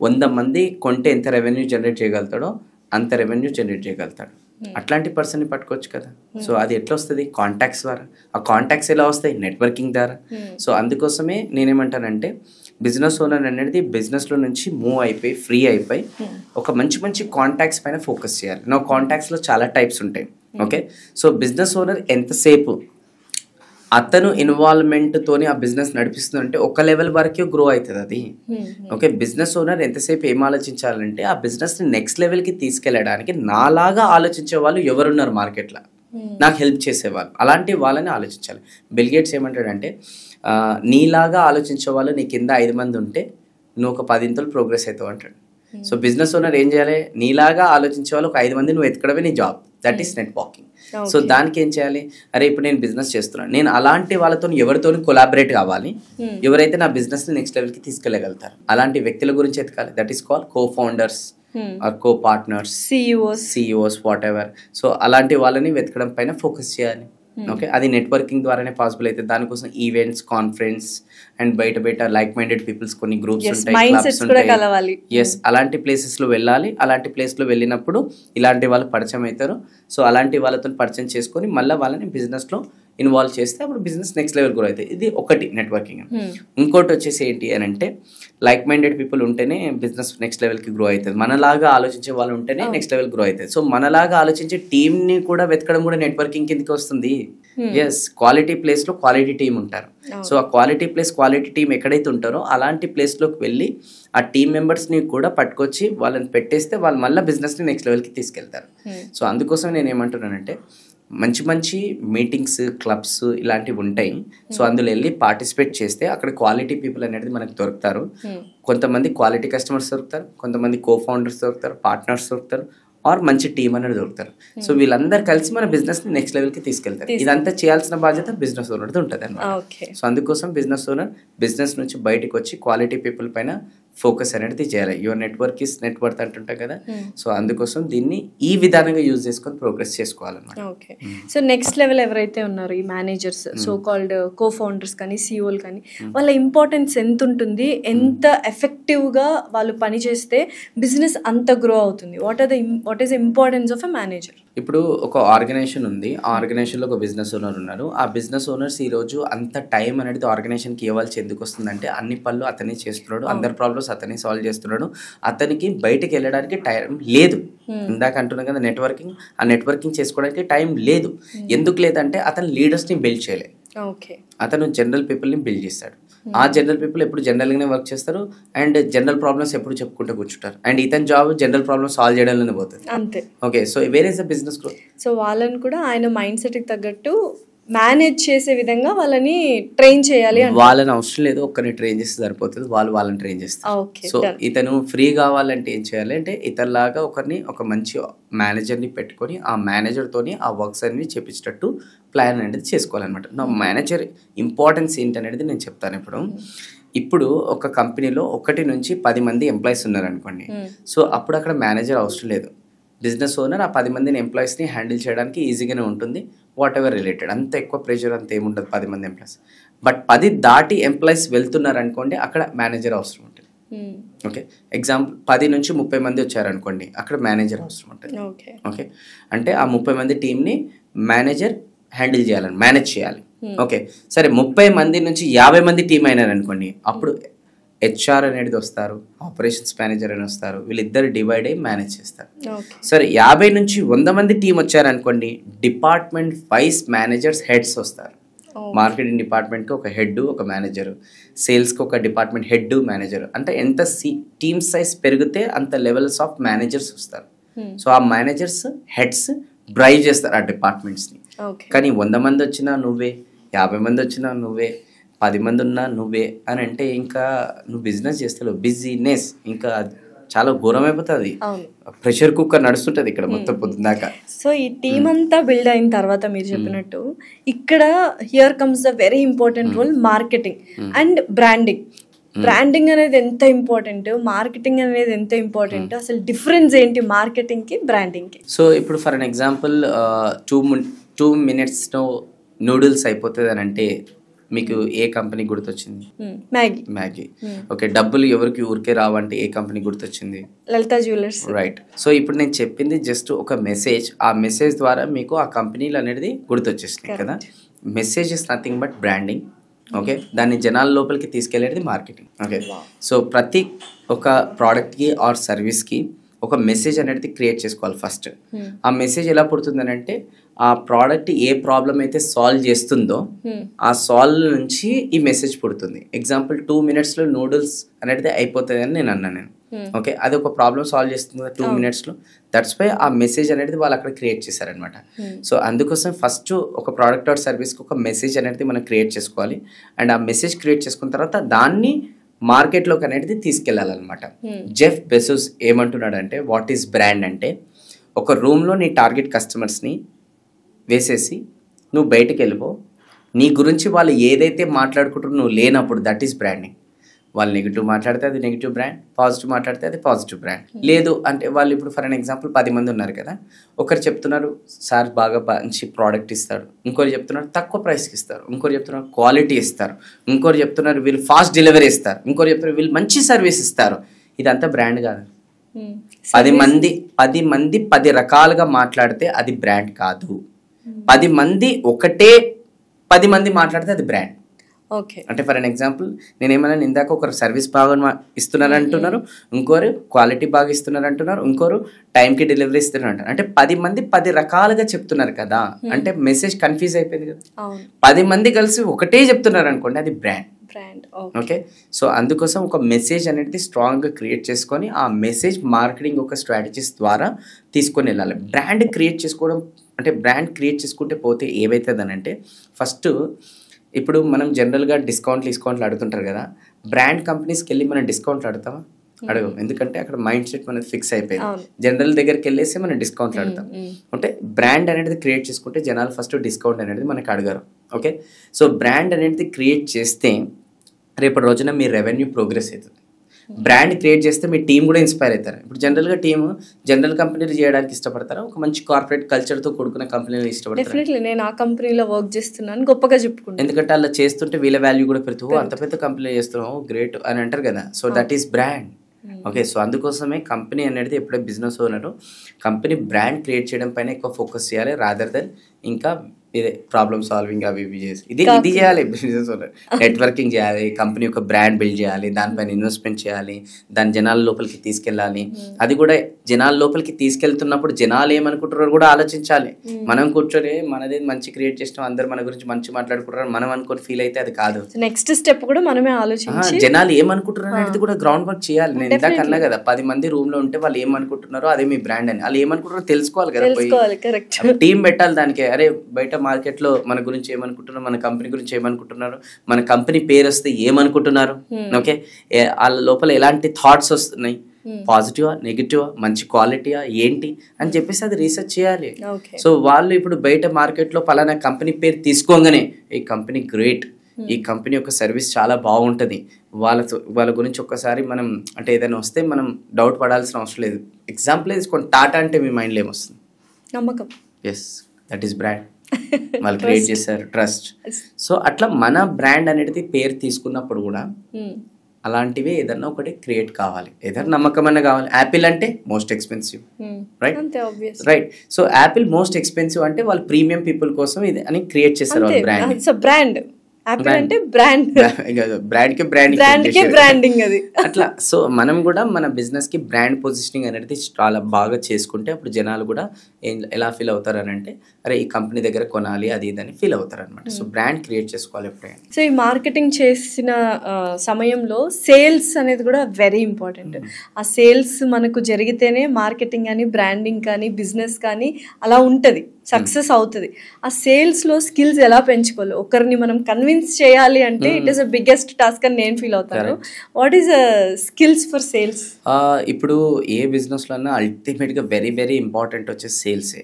100 మంది కొంటే ఎంత రెవెన్యూ జనరేట్ చేయగలుగుతాడో అంత రెవెన్యూ జనరేట్ చేయగలుగుతాడు. అట్లాంటి పర్సన్ని పట్టుకోవచ్చు కదా. సో అది ఎట్లా వస్తుంది, కాంటాక్ట్స్ ద్వారా. ఆ కాంటాక్ట్స్ ఎలా వస్తాయి, నెట్వర్కింగ్ ద్వారా. సో అందుకోసమే నేనేమంటానంటే బిజినెస్ ఓనర్ అనేది బిజినెస్లో నుంచి మూవ్ అయిపోయి ఫ్రీ అయిపోయి ఒక మంచి కాంటాక్ట్స్ పైన ఫోకస్ చేయాలి. నా కాంటాక్ట్స్లో చాలా టైప్స్ ఉంటాయి. ఓకే, సో బిజినెస్ ఓనర్ ఎంతసేపు అతను ఇన్వాల్వ్మెంట్తోని ఆ బిజినెస్ నడిపిస్తుందంటే ఒక లెవెల్ వరకే గ్రో అవుతుంది అది. ఓకే, బిజినెస్ ఓనర్ ఎంతసేపు ఏం ఆలోచించాలంటే ఆ బిజినెస్ని నెక్స్ట్ లెవెల్కి తీసుకెళ్ళడానికి నాలాగా ఆలోచించే వాళ్ళు ఎవరున్నారు మార్కెట్లో, నాకు హెల్ప్ చేసేవాళ్ళు, అలాంటి వాళ్ళని ఆలోచించాలి. బిల్ గేట్స్ ఏమంటాడంటే నీలాగా ఆలోచించే వాళ్ళు నీ కింద 5 మంది ఉంటే నువ్వు ఒక 10 ఇంతలు ప్రోగ్రెస్ అవుతావు అంటాడు. సో బిజినెస్ ఓనర్ ఏం చేయాలి, నీలాగా ఆలోచించే వాళ్ళు ఒక 5 మంది నువ్వు ఎత్తుకడమే నీ job. That is networking. So దానికి ఏం చేయాలి, అరే ఇప్పుడు నేను బిజినెస్ చేస్తున్నాను, నేను అలాంటి వాళ్ళతో ఎవరితో కొలాబరేట్ కావాలి, ఎవరైతే నా బిజినెస్ని నెక్స్ట్ లెవెల్కి తీసుకెళ్ళగలుగుతారు అలాంటి వ్యక్తుల గురించి ఎతకాలి. That is called co founders or co partners, CEOs whatever. So అలాంటి వాళ్ళని వెతకడం పైన ఫోకస్ చేయాలి. ఓకే, అది నెట్వర్కింగ్ ద్వారానే పాసిబుల్ అవుతుంది. దానికోసం ఈవెంట్స్, కాన్ఫరెన్స్ అండ్ బయట లైక్ మైండెడ్ పీపుల్స్ కొన్ని గ్రూప్స్ ఉంటాయి, క్లబ్స్ ఉంటాయి. ఎస్, అలాంటి ప్లేసెస్లో వెళ్ళాలి. అలాంటి ప్లేస్లో వెళ్ళినప్పుడు ఇలాంటి వాళ్ళు పరిచయం అవుతారు. సో అలాంటి వాళ్ళతో పరిచయం చేసుకొని మళ్ళీ వాళ్ళని బిజినెస్లో ఇన్వాల్వ్ చేస్తే అప్పుడు బిజినెస్ నెక్స్ట్ లెవెల్ గ్రో అవుతుంది. ఇది ఒకటి నెట్వర్కింగ్. ఇంకోటి వచ్చేసి ఏంటి అని అంటే లైక్ మైండెడ్ పీపుల్ ఉంటేనే బిజినెస్ నెక్స్ట్ లెవెల్కి గ్రో అవుతుంది. మనలాగా ఆలోచించే వాళ్ళు ఉంటేనే నెక్స్ట్ లెవెల్ గ్రో అవుతుంది. సో మనలాగా ఆలోచించే టీమ్ని కూడా వెతకడం కూడా నెట్వర్కింగ్ కిందకి వస్తుంది. ఎస్, క్వాలిటీ ప్లేస్లో క్వాలిటీ టీమ్ ఉంటారు. సో ఆ క్వాలిటీ ప్లేస్, క్వాలిటీ టీమ్ ఎక్కడైతే ఉంటారో అలాంటి ప్లేస్లోకి వెళ్ళి ఆ టీమ్ మెంబర్స్ని కూడా పట్టుకొచ్చి వాళ్ళని పెట్టేస్తే వాళ్ళు మళ్ళీ బిజినెస్ని నెక్స్ట్ లెవెల్కి తీసుకెళ్తారు. సో అందుకోసం నేను ఏమంటున్నానంటే మంచి మంచి మీటింగ్స్, క్లబ్స్ ఇలాంటివి ఉంటాయి. సో అందులో వెళ్ళి పార్టిసిపేట్ చేస్తే అక్కడ క్వాలిటీ పీపుల్ అనేది మనకు దొరుకుతారు. కొంతమంది క్వాలిటీ కస్టమర్స్ దొరుకుతారు, కొంతమంది కో ఫౌండర్స్ దొరుకుతారు, పార్ట్నర్స్ దొరుకుతారు, ఆర్ మంచి టీం అనేది దొరుకుతారు. సో వీళ్ళందరూ కలిసి మన బిజినెస్ ని నెక్స్ట్ లెవెల్ కి తీసుకెళ్తారు. ఇదంతా చేయాల్సిన బాధ్యత బిజినెస్ ఓనర్ ఉంటుంది అన్నమాట. సో అందుకోసం బిజినెస్ ఓనర్ బిజినెస్ నుంచి బయటకు వచ్చి క్వాలిటీ పీపుల్ పైన ఫోకస్ అనేది చేయాలి. యువర్ నెట్వర్క్ ఈస్ నెట్వర్క్ అంటుంటాం కదా. సో అందుకోసం దీన్ని ఈ విధానంగా యూజ్ చేసుకొని ప్రోగ్రెస్ చేసుకోవాలన్నమాట. ఓకే. సో నెక్స్ట్ లెవెల్ ఎవరైతే ఉన్నారో ఈ managers, so called co founders కానీ సిఇఓలు కానీ, వాళ్ళ ఇంపార్టెన్స్ ఎంత ఉంటుంది, ఎంత ఎఫెక్టివ్గా వాళ్ళు పని చేస్తే బిజినెస్ అంత గ్రో అవుతుంది? What is the importance of a manager? ఇప్పుడు ఒక ఆర్గనైజేషన్ ఉంది, ఆ ఆర్గనైజేషన్లో ఒక బిజినెస్ ఓనర్ ఉన్నారు. ఆ బిజినెస్ ఓనర్స్ ఈరోజు అంత టైం అనేది ఆర్గనైజేషన్కి ఇవ్వాల్సి ఎందుకు వస్తుందంటే అన్ని పనులు అతనే చేస్తున్నాడు, అందరి ప్రాబ్లమ్స్ అతనే సాల్వ్ చేస్తున్నాడు, అతనికి బయటకు వెళ్ళడానికి టైం లేదు. ఇందాక అంటున్నా కదా నెట్వర్కింగ్, ఆ నెట్వర్కింగ్ చేసుకోవడానికి టైం లేదు. ఎందుకు లేదంటే అతను లీడర్స్ని బిల్డ్ చేయలేదు. అతను జనరల్ పీపుల్ని బిల్డ్ చేస్తాడు. ఆ జనరల్ పీపుల్ ఎప్పుడు జనరల్గానే వర్క్ చేస్తారు అండ్ జనరల్ ప్రాబ్లమ్స్ ఎప్పుడు చెప్పుకుంటూ కూర్చుంటారు. అండ్ ఇతని జాబ్ జనరల్ ప్రాబ్లమ్స్ సాల్వ్ చేయడంలోనే పోతుంది అంతే. Okay. So where is the business growth? So వాళ్ళని కూడా ఆయన మైండ్ సెట్కి తగ్గట్టు మేనేజ్ చేసే విధంగా వాళ్ళని ట్రైన్ చేయాలి. వాళ్ళని అవసరం లేదు, ఒక్కరిని ట్రైన్ చేస్తే సరిపోతుంది, వాళ్ళని ట్రైన్ చేస్తారు. సో ఇతను ఫ్రీ కావాలంటే ఏం చేయాలి అంటే ఇతరులాగా ఒక మంచి మేనేజర్ని పెట్టుకొని ఆ మేనేజర్తోని ఆ వర్క్స్ అన్ని చేపించేటట్టు ప్లాన్ అనేది చేసుకోవాలన్నమాట. నా మేనేజర్ ఇంపార్టెన్స్ ఏంటనేది నేను చెప్తాను. ఇప్పుడు ఒక కంపెనీలో 1 నుంచి 10 మంది ఎంప్లాయీస్ ఉన్నారనుకోండి. సో అప్పుడు అక్కడ మేనేజర్ అవసరం లేదు. బిజినెస్ ఓనర్ ఆ 10 మందిని ఎంప్లాయీస్ని హ్యాండిల్ చేయడానికి ఈజీగానే ఉంటుంది. వాట్ ఎవర్ రిలేటెడ్ అంత ఎక్కువ ప్రెషర్ అంత ఏముంటుంది 10 మంది ఎంప్లాయీస్. బట్ 10 దాటి ఎంప్లాయీస్ వెళ్తున్నారు అనుకోండి, అక్కడ మేనేజర్ అవసరం ఉంటుంది. ఓకే. ఎగ్జాంపుల్ 10 నుంచి 30 మంది వచ్చారనుకోండి, అక్కడ మేనేజర్ అవసరం ఉంటుంది. ఓకే. అంటే ఆ 30 మంది టీంని మేనేజర్ హ్యాండిల్ చేయాలని మేనేజ్ చేయాలి. ఓకే. సరే 30 మంది నుంచి 50 మంది టీం అయినారు అనుకోండి, అప్పుడు హెచ్ఆర్ అనేది వస్తారు, ఆపరేషన్స్ మేనేజర్ అని వస్తారు, వీళ్ళిద్దరు డివైడ్ అయ్యి మేనేజ్ చేస్తారు. సరే 50 నుంచి 100 మంది టీం వచ్చారనుకోండి, డిపార్ట్మెంట్ వైస్ మేనేజర్స్ హెడ్స్ వస్తారు. మార్కెటింగ్ డిపార్ట్మెంట్కి ఒక హెడ్, ఒక మేనేజర్, సేల్స్కి ఒక డిపార్ట్మెంట్ హెడ్, మేనేజర్. అంటే ఎంత టీమ్ సైజ్ పెరిగితే అంత లెవెల్స్ ఆఫ్ మేనేజర్స్ వస్తారు. సో ఆ మేనేజర్స్ హెడ్స్ డ్రైవ్ చేస్తారు ఆ డిపార్ట్మెంట్స్ని. కానీ 100 మంది వచ్చినా నువ్వే, 50 మంది వచ్చినా నువ్వే, 10 మంది ఉన్నా నువ్వే అని అంటే ఇంకా నువ్వు బిజినెస్ చేస్తావు, బిజీనెస్ ఇంకా చాలా ఘోరం అయిపోతుంది. ప్రెషర్ కుక్కర్ నడుస్తుంటది ఇక్కడ మొత్తం పొద్దున్నాక. సో ఈ టీమ్ అంతా బిల్డ్ అయిన తర్వాత మీరు చెప్పినట్టు ఇక్కడ here comes the very important role marketing and branding. Branding అనేది ఎంత ఇంపార్టెంట్, మార్కెటింగ్ అనేది ఎంత ఇంపార్టెంట్, అసలు డిఫరెన్స్ ఏంటి మార్కెటింగ్ కి బ్రాండింగ్ కి? సో ఇప్పుడు ఫర్ అన్ ఎగ్జాంపుల్ 2 minutesలో నూడిల్స్ అయిపోతుంది అని అంటే మీకు ఏ కంపెనీ గుర్తొచ్చింది? మ్యాగీ. ఓకే. డబ్బులు ఎవరికి ఊరికే రావంటే ఏ కంపెనీ గుర్తొచ్చింది? లలితా జ్యువెలర్స్. రైట్. సో ఇప్పుడు నేను చెప్పింది జస్ట్ ఒక మెసేజ్. ఆ మెసేజ్ ద్వారా మీకు ఆ కంపెనీలు అనేది గుర్తొచ్చేసినాయి కదా. Message is nothing but branding. Okay. దాన్ని జనాల లోపలికి తీసుకెళ్లేది మార్కెటింగ్. ఓకే. సో ప్రతి ఒక ప్రోడక్ట్కి ఆర్ సర్వీస్కి ఒక మెసేజ్ అనేది క్రియేట్ చేసుకోవాలి ఫస్ట్. ఆ మెసేజ్ ఎలా పుడుతుందని అంటే ఆ ప్రోడక్ట్ ఏ ప్రాబ్లం అయితే సాల్వ్ చేస్తుందో ఆ సాల్వ్ నుంచి ఈ మెసేజ్ పుడుతుంది. ఎగ్జాంపుల్ 2 minutesలో నూడిల్స్ అనేది అయిపోతుంది అని నేను అన్నాను. ఓకే. అది ఒక ప్రాబ్లం సాల్వ్ చేస్తుంది 2 minutesలో. దట్స్ వై ఆ మెసేజ్ అనేది వాళ్ళు అక్కడ క్రియేట్ చేశారనమాట. సో అందుకోసం ఫస్ట్ ఒక ప్రోడక్ట్ ఆర్ సర్వీస్కి ఒక మెసేజ్ అనేది మనం క్రియేట్ చేసుకోవాలి. అండ్ ఆ మెసేజ్ క్రియేట్ చేసుకున్న తర్వాత దాన్ని మార్కెట్లోకి అనేది తీసుకెళ్ళాలన్నమాట. జెఫ్ బెజోస్ ఏమంటున్నాడు అంటే వాట్ ఈస్ బ్రాండ్ అంటే ఒక రూమ్లో నీ టార్గెట్ కస్టమర్స్ని వేసేసి నువ్వు బయటకు వెళ్ళిపో, నీ గురించి వాళ్ళు ఏదైతే మాట్లాడుకుంటారో నువ్వు లేనప్పుడు దట్ ఈస్ బ్రాండింగ్. వాళ్ళు నెగిటివ్ మాట్లాడితే అది నెగిటివ్ బ్రాండ్, పాజిటివ్ మాట్లాడితే అది పాజిటివ్ బ్రాండ్. లేదు అంటే వాళ్ళు ఇప్పుడు ఫర్ అన్ ఎగ్జాంపుల్ 10 మంది ఉన్నారు కదా, ఒకరు చెప్తున్నారు సార్ బాగా మంచి ప్రోడక్ట్ ఇస్తాడు, ఇంకోరు చెప్తున్నారు తక్కువ ప్రైస్కి ఇస్తారు, ఇంకోరు చెప్తున్నారు క్వాలిటీ ఇస్తారు, ఇంకోరు చెప్తున్నారు వీళ్ళు ఫాస్ట్ డెలివరీ ఇస్తారు, ఇంకోరు చెప్తున్నారు వీళ్ళు మంచి సర్వీస్ ఇస్తారు. ఇదంతా బ్రాండ్ కాదు. 10 మంది 10 రకాలుగా మాట్లాడితే అది బ్రాండ్ కాదు. 10 మంది ఒకటే 10 మంది మాట్లాడితే అది బ్రాండ్. ఓకే. అంటే ఫర్ అన్ ఎగ్జాంపుల్ నేనేమన్నా ఇందాక ఒకరు సర్వీస్ బాగా ఇస్తున్నారు అంటున్నారు, ఇంకోరు క్వాలిటీ బాగా ఇస్తున్నారు అంటున్నారు, ఇంకోరు టైంకి డెలివరీ ఇస్తున్నారు అంటారు. అంటే 10 మంది 10 రకాలుగా చెప్తున్నారు కదా, అంటే మెసేజ్ కన్ఫ్యూజ్ అయిపోయింది కదా. 10 మంది కలిసి ఒకటే చెప్తున్నారు అనుకోండి, అది బ్రాండ్. Brand okay. సో అందుకోసం ఒక మెసేజ్ అనేది స్ట్రాంగ్గా క్రియేట్ చేసుకొని ఆ మెసేజ్ మార్కెటింగ్ ఒక స్ట్రాటజీస్ ద్వారా తీసుకొని వెళ్ళాలి. బ్రాండ్ క్రియేట్ చేసుకోవడం అంటే బ్రాండ్ క్రియేట్ చేసుకుంటే పోతే ఏమవుతుందనంటే ఫస్ట్ ఇప్పుడు మనం జనరల్గా డిస్కౌంట్లు అడుగుతుంటారు కదా, బ్రాండ్ కంపెనీస్కి వెళ్ళి మనం డిస్కౌంట్లు అడుగుతామా? అడగం. ఎందుకంటే అక్కడ మైండ్ సెట్ మనది ఫిక్స్ అయిపోయింది. జనరల్ దగ్గరికి వెళ్ళేసి మనం డిస్కౌంట్లు అడుగుతాం. అంటే బ్రాండ్ అనేది క్రియేట్ చేసుకుంటే జనాలు ఫస్ట్ డిస్కౌంట్ అనేది మనకి అడగరు. ఓకే. సో బ్రాండ్ అనేది క్రియేట్ చేస్తే రేపటి రోజున మీ రెవెన్యూ ప్రోగ్రెస్ అవుతుంది. బ్రాండ్ క్రియేట్ చేస్తే మీ టీం కూడా ఇన్స్పైర్ అవుతారు. ఇప్పుడు జనరల్గా టీము జనరల్ కంపెనీలు చేయడానికి ఇష్టపడతారా, ఒక మంచి కార్పొరేట్ కల్చర్తో కూడుకున్న కంపెనీలు ఇష్టపడతారు? డెఫినెట్లీ నేను ఆ కంపెనీలో వర్క్ చేస్తున్నాను గొప్పగా చెప్పుకుంటాను. ఎందుకంటే అలా చేస్తుంటే వీళ్ళ వాల్యూ కూడా పెరుగుతూ అంత పెద్ద కంపెనీ చేస్తున్నావు గ్రేట్ అని అంటారు కదా. So that is brand. Okay. So అందుకోసమే కంపెనీ అనేది ఎప్పుడైతే business owner company brand create చేయడం పైన ఎక్కువ ఫోకస్ చేయాలి, రాదర్ దెన్ ఇంకా ఇదే ప్రాబ్లమ్ సాల్వింగ్ అవి ఇవి చేసి ఇది చేయాలి. బిజినెస్ ఓనర్ నెట్వర్కింగ్ చేయాలి, కంపెనీ యొక్క బ్రాండ్ బిల్డ్ చేయాలి, దానిపైన ఇన్వెస్ట్మెంట్ చేయాలి, దాని జనాల లోపలికి తీసుకెళ్ళాలి. అది కూడా జనాల లోపలికి తీసుకెళ్తున్నప్పుడు జనాలు ఏమనుకుంటున్నారో కూడా ఆలోచించాలి. మనం కూర్చొని మనది మంచి క్రియేట్ చేసినాం, అందరు మన గురించి మంచి మాట్లాడుకుంటారు మనం అనుకుని ఫీల్ అయితే అది కాదు. నెక్స్ట్ స్టెప్ కూడా మనమే ఆలోచించి జనాలు ఏమనుకుంటున్నారు అనేది కూడా గ్రౌండ్ వర్క్ చేయాలి. నేను ఇందాక అన్నా కదా 10 మంది రూమ్ లో ఉంటే వాళ్ళు ఏమనుకుంటున్నారో అదే మీ బ్రాండ్ అని. వాళ్ళు ఏమనుకుంటారో తెలుసుకోవాలి కదా, టీం పెట్టాలి దానికి. అరే బయట మార్కెట్లో మన గురించి ఏమనుకుంటున్నారు, మన కంపెనీ గురించి ఏమనుకుంటున్నారు, మన కంపెనీ పేరు వస్తే ఏమనుకుంటున్నారు, ఓకే, వాళ్ళ లోపల ఎలాంటి థాట్స్ వస్తున్నాయి, పాజిటివా నెగిటివా మంచి క్వాలిటీయా ఏంటి అని చెప్పేసి అది రీసెర్చ్ చేయాలి. సో వాళ్ళు ఇప్పుడు బయట మార్కెట్లో పలానా కంపెనీ పేరు తీసుకోగానే ఈ కంపెనీ గ్రేట్, ఈ కంపెనీ యొక్క సర్వీస్ చాలా బాగుంటుంది, వాళ్ళ గురించి ఒక్కసారి మనం అంటే ఏదైనా వస్తే మనం డౌట్ పడాల్సిన అవసరం లేదు. ఎగ్జాంపుల్ తీసుకోండి, టాటా అంటే మీ మైండ్లో ఏమొస్తుంది? నమ్మకం. Yes, that is brand. వాళ్ళు క్రియేట్ చేశారు ట్రస్ట్. సో అట్లా మన బ్రాండ్ అనేది పేరు తీసుకున్నప్పుడు కూడా అలాంటివి ఏదన్నా ఒకటి క్రియేట్ కావాలి, ఏదైనా నమ్మకమైన కావాలి. యాపిల్ అంటే most expensive, right. So Apple most expensive అంటే వాళ్ళు ప్రీమియం పీపుల్ కోసం ఇది అని క్రియేట్ చేశారు వాళ్ళ బ్రాండ్. బ్రాండింగ్ అది అట్లా. సో మనం కూడా మన బిజినెస్ కి బ్రాండ్ పొజిషనింగ్ అనేది చాలా బాగా చేసుకుంటే అప్పుడు జనాలు కూడా ఎలా ఫీల్ అవుతారు అని అంటే అరే ఈ కంపెనీ దగ్గర కొనాలి అది ఇదని ఫీల్ అవుతారు అనమాట. సో బ్రాండ్ క్రియేట్ చేసుకోవాలి ఎప్పుడైనా. సో ఈ మార్కెటింగ్ చేసిన సమయంలో సేల్స్ అనేది కూడా వెరీ ఇంపార్టెంట్. ఆ సేల్స్ మనకు జరిగితేనే మార్కెటింగ్ కానీ బ్రాండింగ్ కానీ బిజినెస్ కానీ అలా ఉంటుంది, సక్సెస్ అవుతుంది. ఆ సేల్స్ లో స్కిల్స్ ఎలా పెంచుకోవాలి, ఒకరిని మనం కన్విన్స్ చేయాలి అంటే it is the biggest task అని నేను ఫీల్ అవుతాను. What is skills for sales? ఇప్పుడు ఏ బిజినెస్ లో అన్నా అల్టిమేట్ గా వెరీ వెరీ ఇంపార్టెంట్ వచ్చేసి సేల్సే.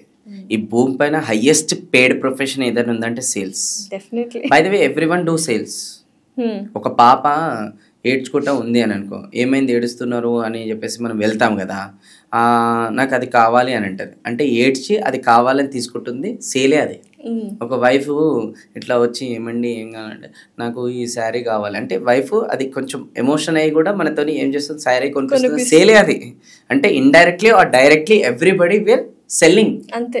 ఈ భూమి పైన హైయెస్ట్ పేడ్ ప్రొఫెషన్ ఏదైనా ఉందంటే sales. Definitely. By the way everyone do sales. ఒక పాప ఏడ్చుకుంటా ఉంది అని అనుకో, ఏమైంది ఏడుస్తున్నారు అని చెప్పేసి మనం వెళ్తాం కదా, నాకు అది కావాలి అని అంటది, అంటే ఏడ్చి అది కావాలని తీసుకుంటుంది, సేలే అది. ఒక వైఫ్ ఇట్లా వచ్చి ఏమండి ఏం కావాలంటే నాకు ఈ శారీ కావాలి అంటే వైఫ్ అది కొంచెం ఎమోషన్ అయ్యి కూడా మనతో ఏం చేస్తుంది, శారీ కొనుక్కొస్తుంది, సేలే అది. అంటే indirectly or directly everybody were selling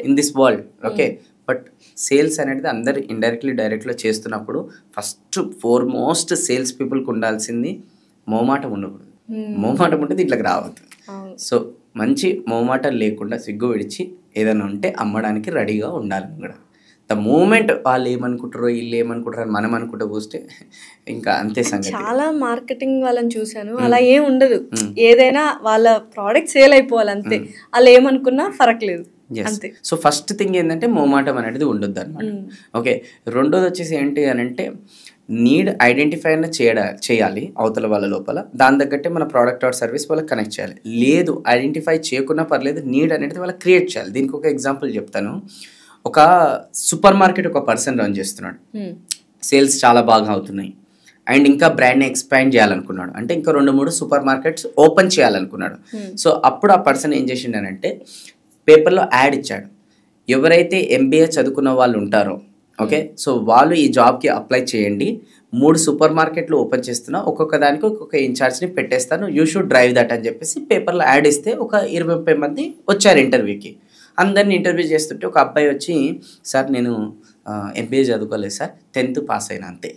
in this world. Okay. But sales అనేది అందరు ఇండైరెక్ట్లీ డైరెక్ట్లో చేస్తున్నప్పుడు ఫస్ట్ ఫోర్మోస్ట్ సేల్స్ పీపుల్కి ఉండాల్సింది మోమాటం ఉండకూడదు. మోమాటం ఉంటే దీంట్లోకి రావద్దు. సో మంచి మోమాటం లేకుండా సిగ్గు విడిచి ఏదైనా ఉంటే అమ్మడానికి రెడీగా ఉండాలి కూడా. ద మూమెంట్ వాళ్ళు ఏమనుకుంటారో వీళ్ళు ఏమనుకుంటారో మనం అనుకుంటూ కూస్తే ఇంకా అంతే సంగతి. చాలా మార్కెటింగ్ వాళ్ళని చూశాను, అలా ఏం ఉండదు, ఏదైనా వాళ్ళ ప్రోడక్ట్ సేల్ అయిపోవాలి అంతే, వాళ్ళు ఏమనుకున్నా ఫరక్ లేదు. సో ఫస్ట్ థింగ్ ఏంటంటే మోమాటం అనేది ఉండొద్దు అనమాట. ఓకే. రెండోది వచ్చేసి ఏంటి అని అంటే నీడ్ ఐడెంటిఫై అయినా చేయాలి అవతల వాళ్ళ లోపల, దాని తగ్గట్టే మన ప్రోడక్ట్ ఆర్ సర్వీస్ వాళ్ళకి కనెక్ట్ చేయాలి. లేదు ఐడెంటిఫై చేయకున్నా పర్లేదు, నీడ్ అనేది వాళ్ళకి క్రియేట్ చేయాలి. దీనికి ఒక ఎగ్జాంపుల్ చెప్తాను. ఒక సూపర్ మార్కెట్ ఒక పర్సన్ రన్ చేస్తున్నాడు, సేల్స్ చాలా బాగా అవుతున్నాయి అండ్ ఇంకా బ్రాండ్ని ఎక్స్పాండ్ చేయాలనుకున్నాడు, అంటే ఇంకా 2-3 సూపర్ మార్కెట్స్ ఓపెన్ చేయాలనుకున్నాడు. సో అప్పుడు ఆ పర్సన్ ఏం చేసిండనంటే పేపర్లో యాడ్ ఇచ్చాడు, ఎవరైతే MBA చదువుకున్న వాళ్ళు ఉంటారో ఓకే, సో వాళ్ళు ఈ జాబ్కి అప్లై చేయండి, 3 సూపర్ మార్కెట్లు ఓపెన్ చేస్తున్నా, ఒక్కొక్క దానికి ఒక్కొక్క ఇన్ఛార్జ్ని పెట్టేస్తాను, యూ షుడ్ డ్రైవ్ దట్ అని చెప్పేసి పేపర్లో యాడ్ ఇస్తే ఒక 20-30 మంది వచ్చారు ఇంటర్వ్యూకి. అందరిని ఇంటర్వ్యూ చేస్తుంటే ఒక అబ్బాయి వచ్చి, సార్ నేను MBA చదువుకోలేదు సార్, 10th పాస్ అయినా అంతే,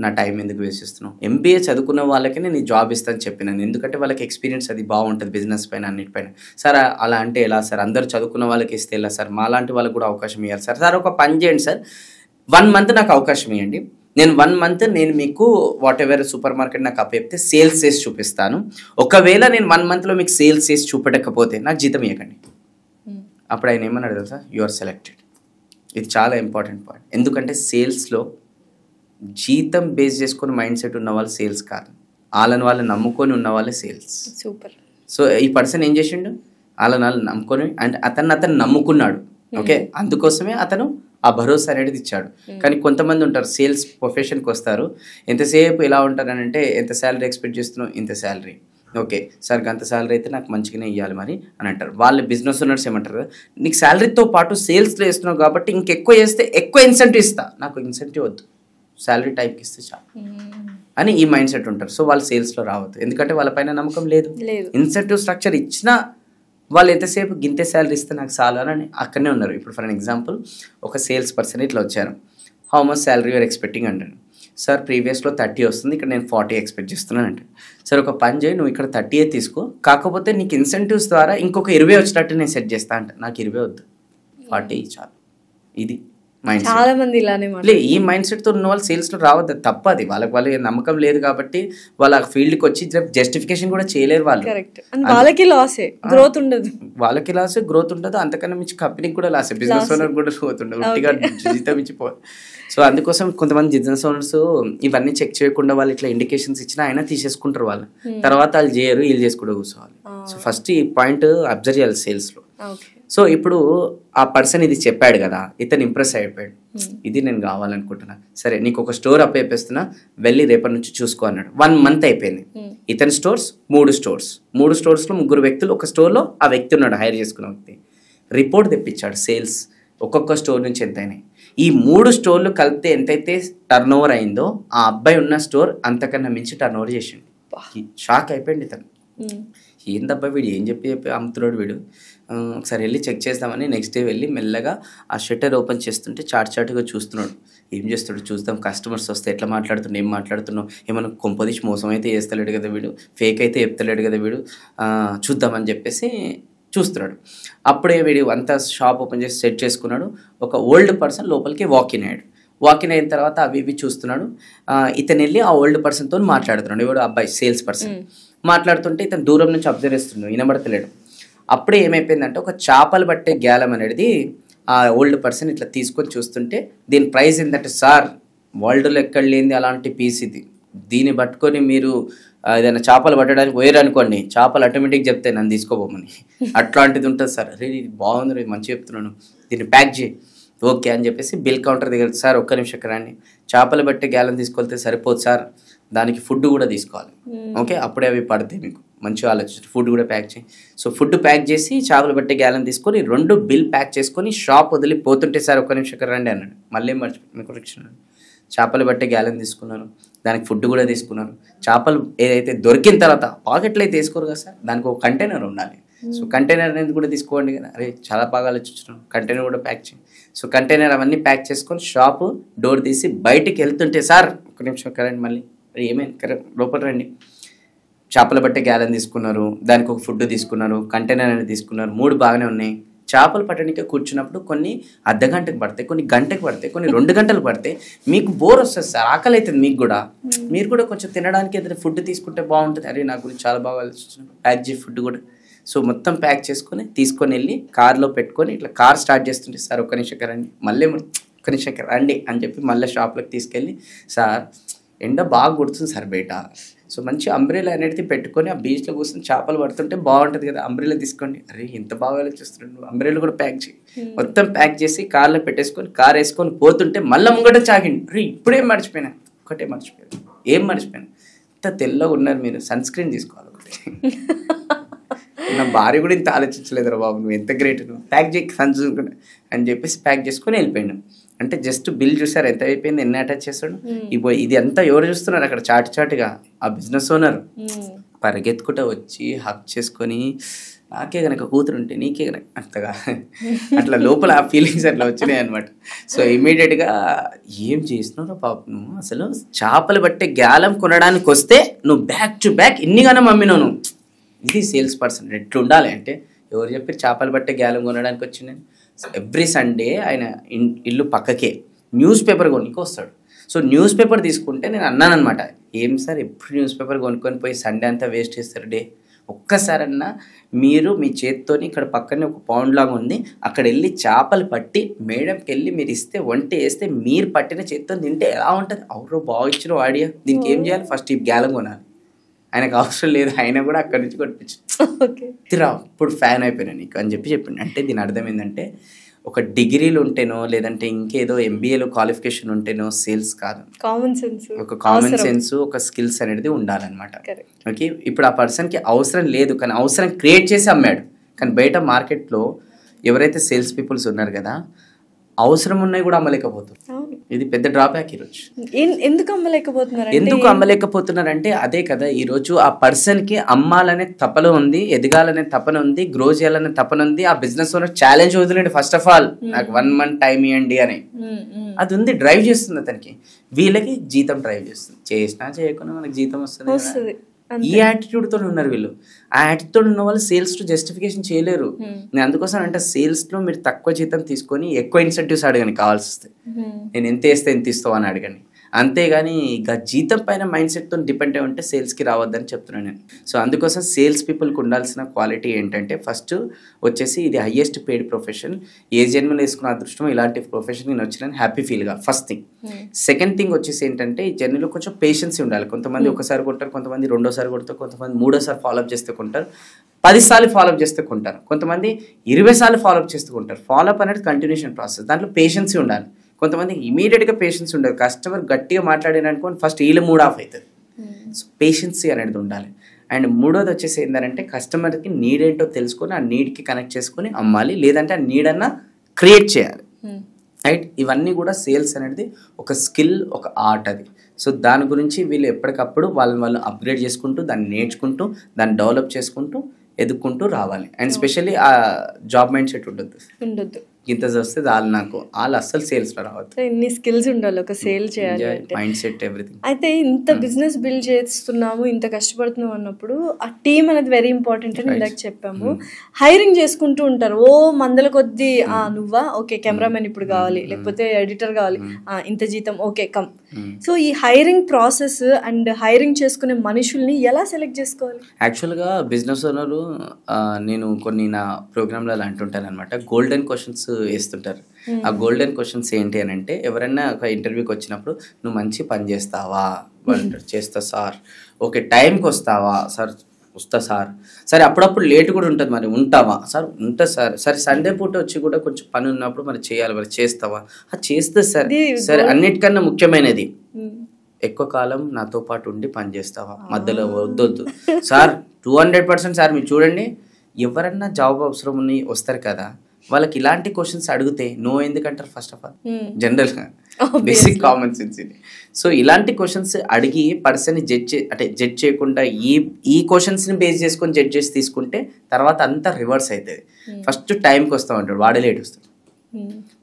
నా టైం ఎందుకు వేస్ట్ చేస్తున్నావు, MBA చదువుకున్న వాళ్ళకి నేను ఈ జాబ్ ఇస్తాను చెప్పినాను, ఎందుకంటే వాళ్ళకి ఎక్స్పీరియన్స్ అది బాగుంటుంది బిజినెస్ పైన అన్నిటిపైన. సార్ అలా అంటే ఎలా సార్, అందరూ చదువుకున్న వాళ్ళకి ఇస్తే ఎలా సార్, మాలాంటి వాళ్ళకి కూడా అవకాశం ఇవ్వాలి సార్. సార్ ఒక పని చేయండి సార్, 1 month నాకు అవకాశం ఇవ్వండి, నేను 1 month నేను మీకు వాట్ ఎవర్ సూపర్ మార్కెట్ నాకు చెప్తే సేల్స్ చేసి చూపిస్తాను. ఒకవేళ నేను 1 monthలో మీకు సేల్స్ చేసి చూపెట్టకపోతే నాకు జీతం ఇవ్వకండి. అప్పుడు ఆయన ఏమన్నాడు తెలుసా, యు ఆర్ సెలెక్టెడ్. ఇది చాలా ఇంపార్టెంట్ పాయింట్. ఎందుకంటే సేల్స్లో జీతం బేస్ చేసుకొని మైండ్ సెట్ ఉన్న వాళ్ళు సేల్స్ కాదు, వాళ్ళని నమ్ముకొని ఉన్న వాళ్ళే సేల్స్. సూపర్. సో ఈ పర్సన్ ఏం చేసిండు, వాళ్ళని నమ్ముకొని అండ్ అతను నమ్ముకున్నాడు. ఓకే, అందుకోసమే అతను ఆ భరోసా అనేది ఇచ్చాడు. కానీ కొంతమంది ఉంటారు సేల్స్ ప్రొఫెషన్కి వస్తారు, ఎంతసేపు ఎలా ఉంటారని అంటే ఎంత శాలరీ ఎక్స్పెక్ట్ చేస్తున్నావు, ఇంత శాలరీ, ఓకే సార్ అంత శాలరీ అయితే నాకు మంచిగానే ఇవ్వాలి మరి అని అంటారు. వాళ్ళు బిజినెస్ ఓనర్స్ ఏమంటారు, నీకు శాలరీతో పాటు సేల్స్లో వేస్తున్నావు కాబట్టి ఇంకెక్కువ చేస్తే ఎక్కువ ఇన్సెంటివ్ ఇస్తా, నాకు ఇన్సెంటివ్ వద్దు, శాలరీ టైప్కి ఇస్తే చాలు అని ఈ మైండ్ సెట్ ఉంటారు. సో వాళ్ళు సేల్స్లో రావద్దు, ఎందుకంటే వాళ్ళపైన నమ్మకం లేదు. ఇన్సెంటివ్ స్ట్రక్చర్ ఇచ్చినా వాళ్ళు ఎంతసేపు గింతే శాలరీ ఇస్తే నాకు చాలు అని అక్కడనే ఉన్నారు. ఇప్పుడు ఫర్ ఎగ్జాంపుల్ ఒక సేల్స్ పర్సన్ ఇట్లా వచ్చారు, how much salary you're expecting అంటారు. సార్ ప్రీవియస్లో 30 వస్తుంది, ఇక్కడ నేను 40 ఎక్స్పెక్ట్ చేస్తున్నాను అంటే, సార్ ఒక పని చేయి, నువ్వు ఇక్కడ 30 తీసుకో, కాకపోతే నీకు ఇన్సెంటివ్స్ ద్వారా ఇంకొక 20 వచ్చేటట్టు నేను సెట్ చేస్తా అంటే, నాకు 20 వద్దు 40 చాలు. ఇది మైండ్ సెట్. చాలా మంది ఇలానే ఈ మైండ్ సెట్తో ఉన్న వాళ్ళు సేల్స్లో రావద్దు, తప్పది. వాళ్ళకి నమ్మకం లేదు కాబట్టి వాళ్ళ ఫీల్డ్కి వచ్చి జస్టిఫికేషన్ కూడా చేయలేరు వాళ్ళు. వాళ్ళకి లాసే, గ్రోత్ ఉండదు. వాళ్ళకి లాస్, గ్రోత్ ఉండదు. అంతకన్నా మించి కంపెనీకి కూడా లాసే, బిజినెస్ ఓనర్ కూడా గ్రోత్ ఉండదు, ఉట్టిగా జీతం ఇచ్చిపోవాలి. సో అందుకోసం కొంతమంది బిజినెస్ ఓనర్స్ ఇవన్నీ చెక్ చేయకుండా వాళ్ళు ఇట్లా ఇండికేషన్స్ ఇచ్చినా అయినా తీసేసుకుంటారు వాళ్ళు. తర్వాత వాళ్ళు చేయరు, వీళ్ళు చేసుకుంటూ కూర్చోవాలి. సో ఫస్ట్ ఈ పాయింట్ అబ్జర్వ్ చేయాలి సేల్స్లో. సో ఇప్పుడు ఆ పర్సన్ ఇది చెప్పాడు కదా, ఇతను ఇంప్రెస్ అయిపోయాడు, ఇది నేను కావాలనుకుంటున్నా, సరే నీకు ఒక స్టోర్ అప్పేస్తున్నా, వెళ్ళి రేపటి నుంచి చూసుకో అన్నాడు. 1 month అయిపోయింది. ఇతని స్టోర్స్ 3 స్టోర్స్, 3 స్టోర్స్లో 3 వ్యక్తులు, ఒక స్టోర్లో ఆ వ్యక్తి ఉన్నాడు, హైర్ చేసుకున్న వ్యక్తి. రిపోర్ట్ తెప్పించాడు సేల్స్, ఒక్కొక్క స్టోర్ నుంచి ఎంత అయినాయి. ఈ 3 స్టోర్లు కలిపితే ఎంతైతే టర్న్ ఓవర్ అయిందో ఆ అబ్బాయి ఉన్న స్టోర్ అంతకన్నా మించి టర్న్ ఓవర్ చేసిండు. షాక్ అయిపోయింది ఇతను, ఏందబ్బా వీడు ఏం చెప్పి అమ్ముతున్నాడు వీడు, ఒకసారి వెళ్ళి చెక్ చేద్దామని నెక్స్ట్ డే వెళ్ళి మెల్లగా ఆ షట్టర్ ఓపెన్ చేస్తుంటే చాటుగా చూస్తున్నాడు. ఏం చేస్తాడు చూద్దాం, కస్టమర్స్ వస్తే ఎట్లా మాట్లాడుతున్నావు, ఏం మాట్లాడుతున్నావు, ఏమైనా కొంపదీసి మోసం అయితే చేస్తలేడు కదా వీడు, ఫేక్ అయితే చెప్తలేడు కదా వీడు, చూద్దామని చెప్పేసి చూస్తున్నాడు. అప్పుడే వీడు అంతా షాప్ ఓపెన్ చేసి సెట్ చేసుకున్నాడు. ఒక ఓల్డ్ పర్సన్ లోపలికి వాకిన్ అయ్యాడు. వాకిన్ అయిన తర్వాత అవి ఇవి చూస్తున్నాడు. ఇతను వెళ్ళి ఆ ఓల్డ్ పర్సన్తో మాట్లాడుతున్నాడు, ఎవడు అబ్బాయి సేల్స్ పర్సన్. మాట్లాడుతుంటే ఇతను దూరం నుంచి అబ్జర్వ్ చేస్తున్నాడు, వినబడతలేడు. అప్పుడే ఏమైపోయిందంటే ఒక చేపలు పట్టే గ్యాలం అనేది ఆ ఓల్డ్ పర్సన్ ఇట్లా తీసుకొని చూస్తుంటే, దీని ప్రైస్ ఏంటంటే, సార్ వరల్డ్లో ఎక్కడ లేనిది అలాంటి పీస్ ఇది, దీన్ని పట్టుకొని మీరు ఏదైనా చేపలు పట్టడానికి పోయారు అనుకోండి, చేపలు ఆటోమేటిక్ చెప్తే నన్ను తీసుకోబోమని, అట్లాంటిది ఉంటుంది సార్. అరే ఇది బాగుంది, ఇది మంచిగా చెప్తున్నాను, దీన్ని ప్యాక్ చేయి, ఓకే అని చెప్పేసి బిల్ కౌంటర్ దగ్గర, సార్ ఒక్క నిమిషం రండి, చేపలు పట్టే గ్యాలం తీసుకెళ్తే సరిపోదు సార్, దానికి ఫుడ్ కూడా తీసుకోవాలి, ఓకే అప్పుడే అవి పడతాయి, మీకు మంచిగా ఆలోచించి ఫుడ్ కూడా ప్యాక్ చేయి. సో ఫుడ్ ప్యాక్ చేసి చేపలు పట్టే గ్యాలం తీసుకొని 2 బిల్ ప్యాక్ చేసుకొని షాప్ వదిలిపోతుంటే, సార్ ఒక్క నిమిషం రండి అన్నాడు. మళ్ళీ మర్చిపోయి చేపలు పట్టే గ్యాలం తీసుకున్నారు, దానికి ఫుడ్ కూడా తీసుకున్నారు. చేపలు ఏదైతే దొరికిన తర్వాత పాకెట్లు అయితే వేసుకోరు కదా సార్, దానికి ఒక కంటైనర్ ఉండాలి. సో కంటైనర్ అనేది కూడా తీసుకోండి కదా, అరే చాలా బాగా ఆలోచించున్నాను, కంటైనర్ కూడా ప్యాక్ చేయండి. సో కంటైనర్ అవన్నీ ప్యాక్ చేసుకొని షాపు డోర్ తీసి బయటికి వెళ్తుంటే, సార్ ఒక నిమిషం రండి, మళ్ళీ ఏమైంది కరెక్ట్ లోపల రండి, చేపలు పట్టే గ్యాలం తీసుకున్నారు, దానికి ఒక ఫుడ్ తీసుకున్నారు, కంటైనర్ అనేది తీసుకున్నారు, 3 బాగానే ఉన్నాయి. చేపలు పట్టడానికి కూర్చున్నప్పుడు కొన్ని అర్ధగంటకు పడతాయి, కొన్ని గంటకు పడతాయి, కొన్ని 2 గంటలు పడతాయి. మీకు బోర్ వస్తుంది సార్, ఆకలి అవుతుంది మీకు కూడా, మీరు కూడా కొంచెం తినడానికి ఏదైనా ఫుడ్ తీసుకుంటే బాగుంటుంది. అరే నా గురించి చాలా బాగా ఆలోచించాను, ప్యాక్ చేసి ఫుడ్ కూడా. సో మొత్తం ప్యాక్ చేసుకొని తీసుకొని వెళ్ళి కార్లో పెట్టుకొని ఇట్లా కార్ స్టార్ట్ చేస్తుంటే, సార్ ఒక్క నిమిషం రండి, మళ్ళీ ఒక్క నిమిషం రండి అని చెప్పి మళ్ళీ షాప్లోకి తీసుకెళ్ళి, సార్ ఎండ బాగా కొడుతుంది సార్ బయట, సో మంచి అంబ్రెలా అనేది పెట్టుకొని ఆ బీచ్లో కూర్చొని చేపలు పడుతుంటే బాగుంటుంది కదా, అంబ్రెలా తీసుకోండి. అరే ఎంత బాగా ఆలోచిస్తున్నాడు, అంబ్రెలా కూడా ప్యాక్ చేయి. మొత్తం ప్యాక్ చేసి కార్లో పెట్టేసుకొని కార్ వేసుకొని పోతుంటే మళ్ళీ ముంగట చాకిండి. అరే ఇప్పుడేం మర్చిపోయినా, ఒకటే మర్చిపోయాను, ఏం మర్చిపోయాను, ఇంత తెల్లగా ఉన్నారు మీరు, సన్ స్క్రీన్ తీసుకోవాలి ఒకటి. నా భార్య కూడా ఇంత ఆలోచించలేదురా బాబు, నువ్వు ఎంత గ్రేట్, నువ్వు ప్యాక్ చేయి సన్ చూసుకుంటా అని చెప్పేసి ప్యాక్ చేసుకొని వెళ్ళిపోయాను. అంటే జస్ట్ బిల్ చూసారు ఎంత అయిపోయింది, ఎన్ని అటాచ్ చేస్తాడు. ఇది అంతా ఎవరు చూస్తున్నారు అక్కడ, చాటుగా ఆ బిజినెస్ ఓనర్ పరిగెత్తుకుంటూ వచ్చి హక్ చేసుకొని, నాకే కనుక కూతురు ఉంటే నీకే కనుక అంతగా అట్లా లోపల ఆ ఫీలింగ్స్ అట్లా వచ్చినాయి అనమాట. సో ఇమీడియట్గా ఏం చేస్తున్నావు పాప, నువ్వు అసలు చేపలు పట్టే గ్యాలం కొనడానికి వస్తే నువ్వు బ్యాక్ టు బ్యాక్ ఇన్నిగానో మమ్మీను, ఇది సేల్స్ పర్సన్ ఎట్లా ఉండాలి అంటే, ఎవరు చెప్పి చేపలు పట్టే గ్యాలం కొనడానికి వచ్చిందని. ఎవ్రీ సండే ఆయన ఇల్లు పక్కకే న్యూస్ పేపర్ కొనికి వస్తాడు. సో న్యూస్ పేపర్ తీసుకుంటే నేను అన్నాను అనమాట, ఏం సార్ ఎప్పుడు న్యూస్ పేపర్ కొనుక్కొని పోయి సండే అంతా వేస్ట్ చేస్తారు డే, ఒక్కసారన్నా మీరు మీ చేత్తోని ఇక్కడ పక్కనే ఒక పౌండ్ లాగా ఉంది, అక్కడ వెళ్ళి చేపలు పట్టి మేడంకి వెళ్ళి మీరు ఇస్తే వంట వేస్తే మీరు పట్టిన చేత్తో తింటే ఎలా ఉంటుంది, అవురో బాగా ఇచ్చిన ఐడియా, దీనికి ఏం చేయాలి, ఫస్ట్ ఈ గ్యాలం కొనాలి. ఆయనకు అవసరం లేదు, ఆయన కూడా అక్కడి నుంచి కొట్టించు ఇప్పుడు ఫ్యాన్ అయిపోయినా నీకు అని చెప్పిండు. అంటే దీని అర్థం ఏంటంటే ఒక డిగ్రీలు ఉంటేనో లేదంటే ఇంకేదో ఎంబీఏలో క్వాలిఫికేషన్ ఉంటేనో సేల్స్ కాదు, ఒక కామన్ సెన్స్ ఒక స్కిల్స్ అనేది ఉండాలన్నమాట. ఓకే, ఇప్పుడు ఆ పర్సన్కి అవసరం లేదు కానీ అవసరం క్రియేట్ చేసి అమ్మాడు. కానీ బయట మార్కెట్లో ఎవరైతే సేల్స్ పీపుల్స్ ఉన్నారు కదా, అవసరం ఉన్నాయి కూడా అమ్మలేకపోతున్నారు. ఇది పెద్ద డ్రాబ్యాక్ ఈరోజు. ఎందుకు అమ్మలేకపోతున్నారంటే అదే కదా, ఈరోజు ఆ పర్సన్కి అమ్మాలనే తపన ఉంది, ఎదగాలనే తపన ఉంది, గ్రో చేయాలనే తపన ఉంది. ఆ బిజినెస్ ఓనర్ ఛాలెంజ్ వదిలేండి, ఫస్ట్ ఆఫ్ ఆల్ నాకు 1 month టైం ఇవ్వండి అని అది ఉంది, డ్రైవ్ చేస్తుంది అతనికి. వీళ్ళకి జీతం డ్రైవ్ చేస్తుంది, చేసినా చేయకుండా మనకి జీతం వస్తుంది. ఈ యాటిట్యూడ్ తో ఉన్నారు వీళ్ళు. ఆ యాటిట్యూడ్ ఉన్న వాళ్ళు సేల్స్ తో జస్టిఫికేషన్ చేయలేరు. నేను అందుకోసం అంటే సేల్స్ లో మీరు తక్కువ జీతం తీసుకొని ఎక్కువ ఇన్సెంటివ్స్ అడగని, కావాల్సి వస్తే నేను ఎంత వేస్తే ఎంత ఇస్తావు అని అడగండి. అంతేగాని ఇక జీతం పైన మైండ్ సెట్తో డిపెండ్ అయి ఉంటే సేల్స్కి రావద్దని చెప్తున్నాను నేను. సో అందుకోసం సేల్స్ పీపుల్కి ఉండాల్సిన క్వాలిటీ ఏంటంటే ఫస్ట్ వచ్చేసి ఇది హైయెస్ట్ పెయిడ్ ప్రొఫెషన్, ఏ జన్మలో వేసుకున్న అదృష్టం ఇలాంటి ప్రొఫెషన్ నేను వచ్చిన హ్యాపీ ఫీల్గా ఫస్ట్ థింగ్. సెకండ్ థింగ్ వచ్చేసి ఏంటంటే ఈ జర్నీలో కొంచెం పేషెన్సీ ఉండాలి. కొంతమంది ఒకసారి కొంటారు, కొంతమంది రెండోసారి కొడతారు, కొంతమంది మూడోసారి ఫాలోఅప్ చేస్తే కొంటారు, 10 సార్లు ఫాలోఅప్ చేస్తే కొంటారు, కొంతమంది 20 సార్లు ఫాలోఅప్ చేస్తూ కొంటారు. ఫాలోఅప్ అనేది కంటిన్యూషన్ ప్రాసెస్, దాంట్లో పేషెన్సీ ఉండాలి. కొంతమంది ఇమీడియట్గా పేషెన్స్ ఉండదు, కస్టమర్ గట్టిగా మాట్లాడిననుకోని ఫస్ట్ వీళ్ళు మూడ్ ఆఫ్ అవుతుంది. సో పేషెన్సీ అనేది ఉండాలి. అండ్ మూడోది వచ్చేసి ఏంటంటే కస్టమర్కి నీడ్ ఏంటో తెలుసుకొని ఆ నీడ్కి కనెక్ట్ చేసుకొని అమ్మాలి, లేదంటే ఆ నీడ్ అన్న క్రియేట్ చేయాలి. రైట్, ఇవన్నీ కూడా సేల్స్ అనేది ఒక స్కిల్, ఒక ఆర్ట్ అది. సో దాని గురించి వీళ్ళు ఎప్పటికప్పుడు వాళ్ళు అప్గ్రేడ్ చేసుకుంటూ, దాన్ని నేర్చుకుంటూ, దాన్ని డెవలప్ చేసుకుంటూ, ఎదుక్కుంటూ రావాలి. అండ్ స్పెషల్లీ ఆ జాబ్ మైండ్ సెట్ ఉండొద్దు. ఇంత వస్తే నాకు వాళ్ళు అస్సలు సేల్స్ లో రావద్దు. ఇన్ని స్కిల్స్ ఉండాలి ఒక సేల్ చేయాలి, మైండ్ సెట్, ఎవ్రీథింగ్. అయితే ఇంత బిజినెస్ బిల్డ్ చేస్తున్నాము, ఇంత కష్టపడుతున్నాం అన్నప్పుడు ఆ టీమ్ అనేది వెరీ ఇంపార్టెంట్ అని ఇందాక చెప్పాము. హైరింగ్ చేసుకుంటూ ఉంటారు, ఓ మందల కొద్దీ నువ్వా ఓకే కెమెరామెన్ ఇప్పుడు కావాలి, లేకపోతే ఎడిటర్ కావాలి, ఇంత జీతం ఓకే కమ్. సో ఈ హైరింగ్ ప్రాసెస్ అండ్ హైరింగ్ చేసుకునే మనుషుల్ని ఎలా సెలెక్ట్ చేసుకోవాలి? యాక్చువల్గా బిజినెస్ ఓనరు నేను కొన్ని నా ప్రోగ్రాంలలో అంటుంటాను అనమాట, గోల్డెన్ క్వశ్చన్స్ వేస్తుంటారు. ఆ గోల్డెన్ క్వశ్చన్స్ ఏంటి అని అంటే, ఎవరైనా ఒక ఇంటర్వ్యూకి వచ్చినప్పుడు నువ్వు మంచి పని చేస్తావా, చేస్తా సార్, ఓకే టైంకి వస్తావా సార్, వస్తా సార్, సరే అప్పుడప్పుడు లేట్ కూడా ఉంటుంది మరి ఉంటావా సార్, ఉంటా సార్, సరే సండే పూట వచ్చి కూడా కొంచెం పని ఉన్నప్పుడు మరి చేయాలి, మరి చేస్తావా, చేస్తా సార్, సరే అన్నిటికన్నా ముఖ్యమైనది ఎక్కువ కాలం నాతో పాటు ఉండి పని చేస్తావా, మధ్యలో వద్దొద్దు సార్, 200% సార్. మీరు చూడండి ఎవరన్నా జాబ్ అవసరం ఉన్నాయి వస్తారు కదా, వాళ్ళకి ఇలాంటి క్వశ్చన్స్ అడిగితే నో ఎందుకంటారు ఫస్ట్ ఆఫ్ ఆల్, జనరల్గా బేసిక్ కామన్ సెన్స్ ఇది. సో ఇలాంటి క్వశ్చన్స్ అడిగి పర్సన్ని జడ్జ్ చేయకుండా ఈ క్వశ్చన్స్ని బేస్ చేసుకొని జడ్జ్ చేసి తీసుకుంటే తర్వాత అంతా రివర్స్ అవుతుంది. ఫస్ట్ టైంకి వస్తూ ఉంటాడు, వాడే లేట్ వస్తాడు.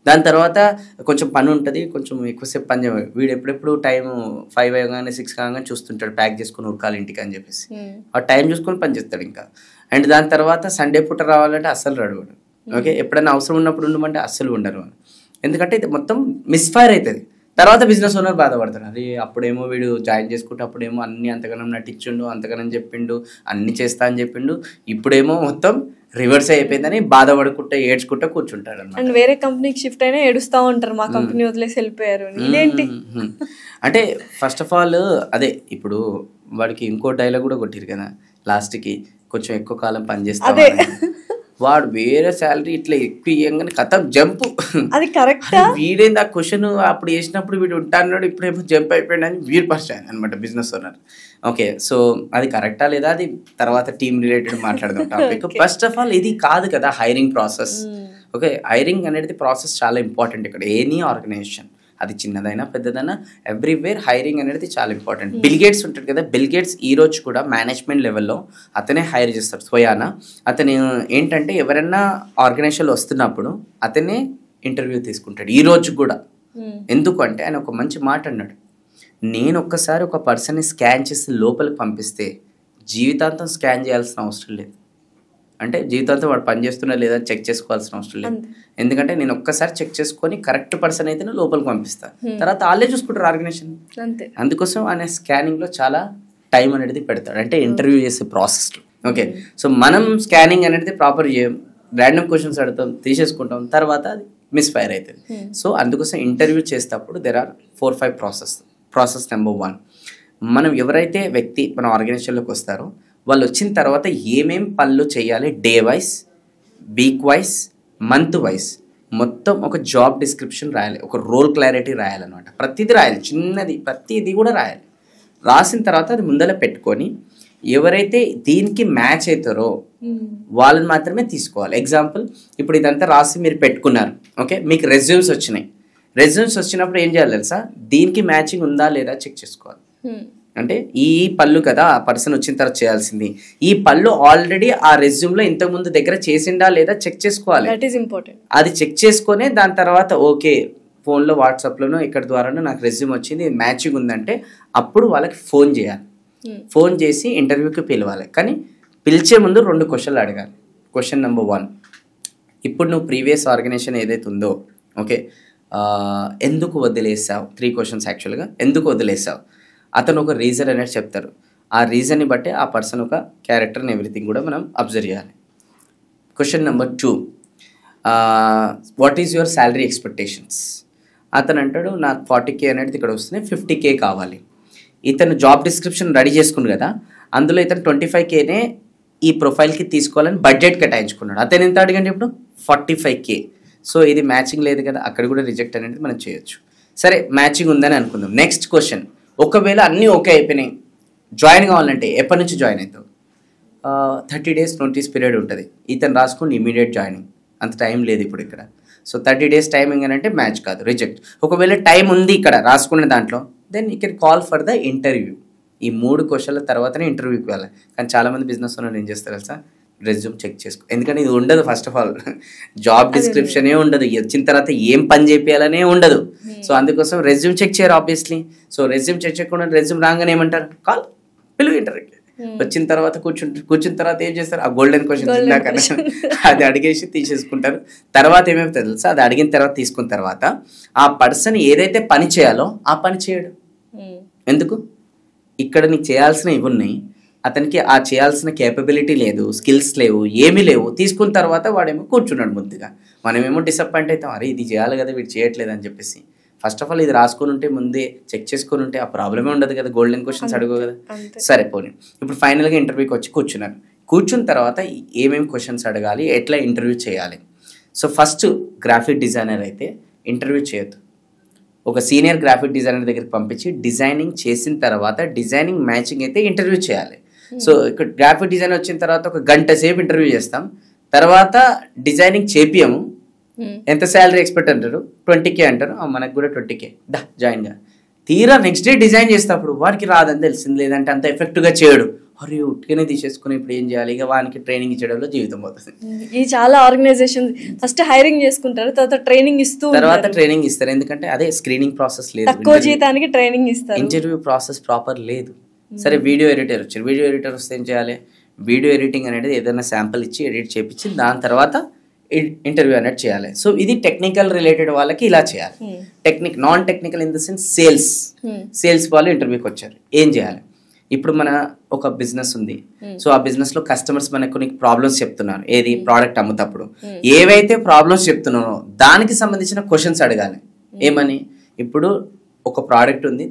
దాని తర్వాత కొంచెం పని ఉంటుంది, కొంచెం ఎక్కువసేపు పని చేయాలి, వీడు ఎప్పుడెప్పుడు టైం 5 అవ్వగానే 6 కాగానే చూస్తుంటాడు, ప్యాక్ చేసుకుని ఉరకాలి ఇంటికి అని చెప్పేసి ఆ టైం చూసుకొని పని చేస్తాడు ఇంకా. అండ్ దాని తర్వాత సండే పూట రావాలంటే అస్సలు రాడు. ఓకే, ఎప్పుడైనా అవసరం ఉన్నప్పుడు ఉండమంటే అస్సలు ఉండరు, ఎందుకంటే ఇది మొత్తం మిస్ఫైర్ అవుతుంది. తర్వాత బిజినెస్ ఓనర్ బాధపడతాడు, అరే అప్పుడేమో వీడు జాయిన్ చేసుకుంటే అప్పుడేమో అన్ని అంతగానం నటించిండు, అంతగానం చెప్పిండు, అన్ని చేస్తా అని చెప్పిండు, ఇప్పుడేమో మొత్తం రివర్స్ అయిపోయిందని బాధపడుకుంటా ఏడ్చుకుంటా కూర్చుంటాడు అన్నమాట. అండ్ వేరే కంపెనీకి షిఫ్ట్ అయినా ఏడుస్తూ ఉంటారు, మా కంపెనీ వదిలేసి వెళ్ళిపోయారు ఇదేంటి అంటే. ఫస్ట్ ఆఫ్ ఆల్ అదే ఇప్పుడు వాడికి ఇంకో డైలాగ్ కూడా కొట్టిరు కదా లాస్ట్కి, కొంచెం ఎక్కువ కాలం పనిచేస్తా, వాడు వేరే శాలరీ ఇట్లా ఎక్కువ ఇవ్వగానే కథ జంప్, అది కరెక్ట్. వీడేంది ఆ క్వశ్చన్ అప్పుడు వేసినప్పుడు వీడు ఉంటాడు, ఇప్పుడేమో జంప్ అయిపోయాడు అని వీడు పరిచయం అనమాట బిజినెస్ ఓనర్. ఓకే, సో అది కరెక్టా లేదా అది తర్వాత టీమ్ రిలేటెడ్ మాట్లాడదాం టాపిక్. ఫస్ట్ ఆఫ్ ఆల్ ఇది కాదు కదా హైరింగ్ ప్రాసెస్. ఓకే, హైరింగ్ అనేది ప్రాసెస్ చాలా ఇంపార్టెంట్ ఇక్కడ, ఎనీ ఆర్గనైజేషన్ అది చిన్నదైనా పెద్దదైనా ఎవ్రీవేర్ హైరింగ్ అనేది చాలా ఇంపార్టెంట్. బిల్ గేట్స్ ఉంటాడు కదా, బిల్ గేట్స్ ఈ రోజు కూడా మేనేజ్మెంట్ లెవెల్లో అతనే హైర్ చేస్తాడు స్వయాన. అతను ఏంటంటే ఎవరైనా ఆర్గనైజేషన్లో వస్తున్నప్పుడు అతనే ఇంటర్వ్యూ తీసుకుంటాడు ఈ రోజు కూడా. ఎందుకు అంటే ఆయన ఒక మంచి మాట అన్నాడు, నేను ఒక్కసారి ఒక పర్సన్ని స్కాన్ చేసి లోపలికి పంపిస్తే జీవితాంతం స్కాన్ చేయాల్సిన అవసరం లేదు, అంటే జీవితాంతం వాడు పని చేస్తున్నా లేదా చెక్ చేసుకోవాల్సిన అవసరం లేదు. ఎందుకంటే నేను ఒక్కసారి చెక్ చేసుకొని కరెక్ట్ పర్సన్ అయితే లోపలికి పంపిస్తాను, తర్వాత వాళ్ళే చూసుకుంటారు ఆర్గనైజేషన్. అందుకోసం ఆయన స్కానింగ్లో చాలా టైం అనేది పెడతాడు, అంటే ఇంటర్వ్యూ చేసే ప్రాసెస్లో. ఓకే, సో మనం స్కానింగ్ అనేది ప్రాపర్ చేయం, ర్యాండమ్ క్వశ్చన్స్ అడుగుతాం, తీసేసుకుంటాం, తర్వాత అది మిస్ఫైర్ అవుతుంది. సో అందుకోసం ఇంటర్వ్యూ చేసేటప్పుడు దెర్ ఆర్ 4-5 ప్రాసెస్. నెంబర్ 1, మనం ఎవరైతే వ్యక్తి మన ఆర్గనైజేషన్లోకి వస్తారో వాళ్ళు వచ్చిన తర్వాత ఏమేం పనులు చేయాలి, day wise, week wise, month wise మొత్తం ఒక జాబ్ డిస్క్రిప్షన్ రాయాలి, ఒక రోల్ క్లారిటీ రాయాలన్నమాట. ప్రతిదీ రాయాలి, చిన్నది ప్రతిదీ కూడా రాయాలి. రాసిన తర్వాత అది ముందర పెట్టుకొని ఎవరైతే దీనికి మ్యాచ్ అవుతారో వాళ్ళని మాత్రమే తీసుకోవాలి. ఎగ్జాంపుల్, ఇప్పుడు ఇదంతా రాసి మీరు పెట్టుకున్నారు, ఓకే, మీకు రెజ్యూమ్స్ వచ్చినాయి. రెజ్యూమ్స్ వచ్చినప్పుడు ఏం చేయాలి తెలుసా, దీనికి మ్యాచింగ్ ఉందా లేదా చెక్ చేసుకోవాలి. అంటే ఈ పళ్ళు కదా ఆ పర్సన్ వచ్చిన తర్వాత చేయాల్సింది, ఈ పళ్ళు ఆల్రెడీ ఆ రెజ్యూమ్లో ఇంతకుముందు దగ్గర చేసిందా లేదా చెక్ చేసుకోవాలి. అది చెక్ చేసుకునే దాని తర్వాత ఓకే ఫోన్లో వాట్సాప్లోనో ఇక్కడ ద్వారానో నాకు రెజ్యూమ్ వచ్చింది మ్యాచింగ్ ఉందంటే అప్పుడు వాళ్ళకి ఫోన్ చేయాలి. ఫోన్ చేసి ఇంటర్వ్యూకి పిలవాలి. కానీ పిలిచే ముందు 2 క్వశ్చన్లు అడగాలి. క్వశ్చన్ నెంబర్ 1, ఇప్పుడు నువ్వు ప్రీవియస్ ఆర్గనైజేషన్ ఏదైతే ఉందో, ఓకే, ఎందుకు వదిలేసావు? 3 క్వశ్చన్స్ యాక్చువల్గా. ఎందుకు వదిలేసావు? అతను ఒక రీజన్ అనేది చెప్తారు. ఆ రీజన్ని బట్టి ఆ పర్సన్ ఒక క్యారెక్టర్ని ఎవ్రీథింగ్ కూడా మనం అబ్జర్వ్ చేయాలి. Question number 2, what is your salary expectations? అతను అంటాడు నాకు 40K అనేది ఇక్కడ వస్తుంది, 50K కావాలి. ఇతను జాబ్ డిస్క్రిప్షన్ రెడీ చేసుకున్నాడు కదా, అందులో ఇతను 25Kనే ఈ ప్రొఫైల్కి తీసుకోవాలని బడ్జెట్ కేటాయించుకున్నాడు. అతను ఎంత అడిగండి ఇప్పుడు 45K. సో ఇది మ్యాచింగ్ లేదు కదా, అక్కడ కూడా రిజెక్ట్ అనేది మనం చేయొచ్చు. సరే మ్యాచింగ్ ఉందని అనుకుందాం. నెక్స్ట్ క్వశ్చన్, ఒకవేళ అన్నీ ఓకే అయిపోయినాయి, జాయిన్ కావాలంటే ఎప్పటి నుంచి జాయిన్ అవుతావు? 30 days నోటీస్ పీరియడ్ ఉంటుంది. ఇతను రాసుకుని ఇమీడియట్ జాయినింగ్, అంత టైం లేదు ఇప్పుడు ఇక్కడ. సో 30 days టైమింగ్ అని అంటే మ్యాచ్ కాదు, రిజెక్ట్. ఒకవేళ టైం ఉంది ఇక్కడ రాసుకునే దాంట్లో, then you can call for the interview. ఈ 3 క్వశ్చన్ల తర్వాతనే ఇంటర్వ్యూకి వెళ్ళాలి. కానీ చాలామంది బిజినెస్ ఓనర్లు ఏం చేస్తారు తెలుసా, రెజ్యూమ్ చెక్ చేసుకో. ఎందుకంటే ఇది ఉండదు, ఫస్ట్ ఆఫ్ ఆల్ జాబ్ డిస్క్రిప్షనే ఉండదు, వచ్చిన తర్వాత ఏం పని చేయాలనే ఉండదు. సో అందుకోసం రెజ్యూమ్ చెక్ చేయరు ఆబ్వియస్లీ. సో రెజ్యూమ్ చెక్ చేయకుండా రెజ్యూమ్ రాగానే ఏమంటారు, కాల్ పిలువు ఇంటర్వ్యూకి. వచ్చిన తర్వాత కూర్చున్న తర్వాత ఏం చేస్తారు, ఆ గోల్డెన్ క్వశ్చన్ అది అడిగేసి తీసేసుకుంటారు. తర్వాత ఏమవుతుంది తెలుసా, అది అడిగిన తర్వాత తీసుకున్న తర్వాత ఆ పర్సన్ ఏదైతే పని చేయాలో ఆ పని చేయడు. ఎందుకు? ఇక్కడ నీకు చేయాల్సిన ఇవి ఉన్నాయి, అతనికి ఆ చేయాల్సిన కేపబిలిటీ లేదు, స్కిల్స్ లేవు, ఏమీ లేవు. తీసుకున్న తర్వాత వాడేమో కూర్చున్నాడు ముద్దుగా. మనమేమో డిసప్పాయింట్ అవుతాం, అరే ఇది చేయాలి కదా వీడు చేయట్లేదు అని చెప్పేసి. ఫస్ట్ ఆఫ్ ఆల్ ఇది రాసుకొని ఉంటే, ముందే చెక్ చేసుకొని ఉంటే ఆ ప్రాబ్లమే ఉండదు కదా, గోల్డెన్ క్వశ్చన్స్ అడుగు కదా. సరే పోనీ, ఇప్పుడు ఫైనల్గా ఇంటర్వ్యూకి వచ్చి కూర్చున్నారు. కూర్చున్న తర్వాత ఏమేమి క్వశ్చన్స్ అడగాలి, ఎట్లా ఇంటర్వ్యూ చేయాలి. సో ఫస్ట్ గ్రాఫిక్ డిజైనర్ అయితే ఇంటర్వ్యూ చేయొద్దు. ఒక సీనియర్ గ్రాఫిక్ డిజైనర్ దగ్గరికి పంపించి డిజైనింగ్ చేసిన తర్వాత డిజైనింగ్ మ్యాచింగ్ అయితే ఇంటర్వ్యూ చేయాలి. సో ఇక్కడ గ్రాఫిక్ డిజైన్ వచ్చిన తర్వాత 1 గంట సేపు ఇంటర్వ్యూ చేస్తాం, తర్వాత డిజైనింగ్ చేపియము. ఎంత శాలరీ ఎక్స్పెక్ట్ అంటారు, 20K అంటారు, మనకు కూడా 20K దా జాయిన్ గా. తీరా నెక్స్ట్ డే డిజైన్ చేసేటప్పుడు వాడికి రాదని తెలిసింది, లేదంటే అంత ఎఫెక్ట్గా చేయడు, అరే ఉట్టిగానే తీసేసుకుని ఇప్పుడు ఏం చేయాలి, ఇక వానికి ట్రైనింగ్ ఇచ్చడంలో జీవితం పోతుంది. ఈ చాలా ఆర్గనైజేషన్ ఫస్ట్ హైరింగ్ చేసుకుంటారు, తర్వాత ట్రైనింగ్ ఇస్తారు. ఎందుకంటే అదే స్క్రీనింగ్ ప్రాసెస్ లేదు, తక్కువ జీతానికి ట్రైనింగ్ ఇస్తారు, ఇంటర్వ్యూ ప్రాసెస్ ప్రాపర్ లేదు. సరే వీడియో ఎడిటర్ వచ్చారు, వీడియో ఎడిటర్ వస్తే ఏం చేయాలి, వీడియో ఎడిటింగ్ అనేది ఏదైనా శాంపుల్ ఇచ్చి ఎడిట్ చేయించి దాని తర్వాత ఇంటర్వ్యూ అనేది చేయాలి. సో ఇది టెక్నికల్ రిలేటెడ్ వాళ్ళకి ఇలా చేయాలి. Non technical in the sense sales వాళ్ళు ఇంటర్వ్యూకి వచ్చారు, ఏం చేయాలి? ఇప్పుడు మన ఒక బిజినెస్ ఉంది, సో ఆ బిజినెస్ లో కస్టమర్స్ మనకు కొన్ని ప్రాబ్లమ్స్ చెప్తున్నారు, ఏది ప్రోడక్ట్ అమ్ముతప్పుడు ఏవైతే ప్రాబ్లమ్స్ చెప్తున్నారో దానికి సంబంధించిన క్వశ్చన్స్ అడగాలి. ఏమని, ఇప్పుడు ఒక ప్రోడక్ట్ ఉంది,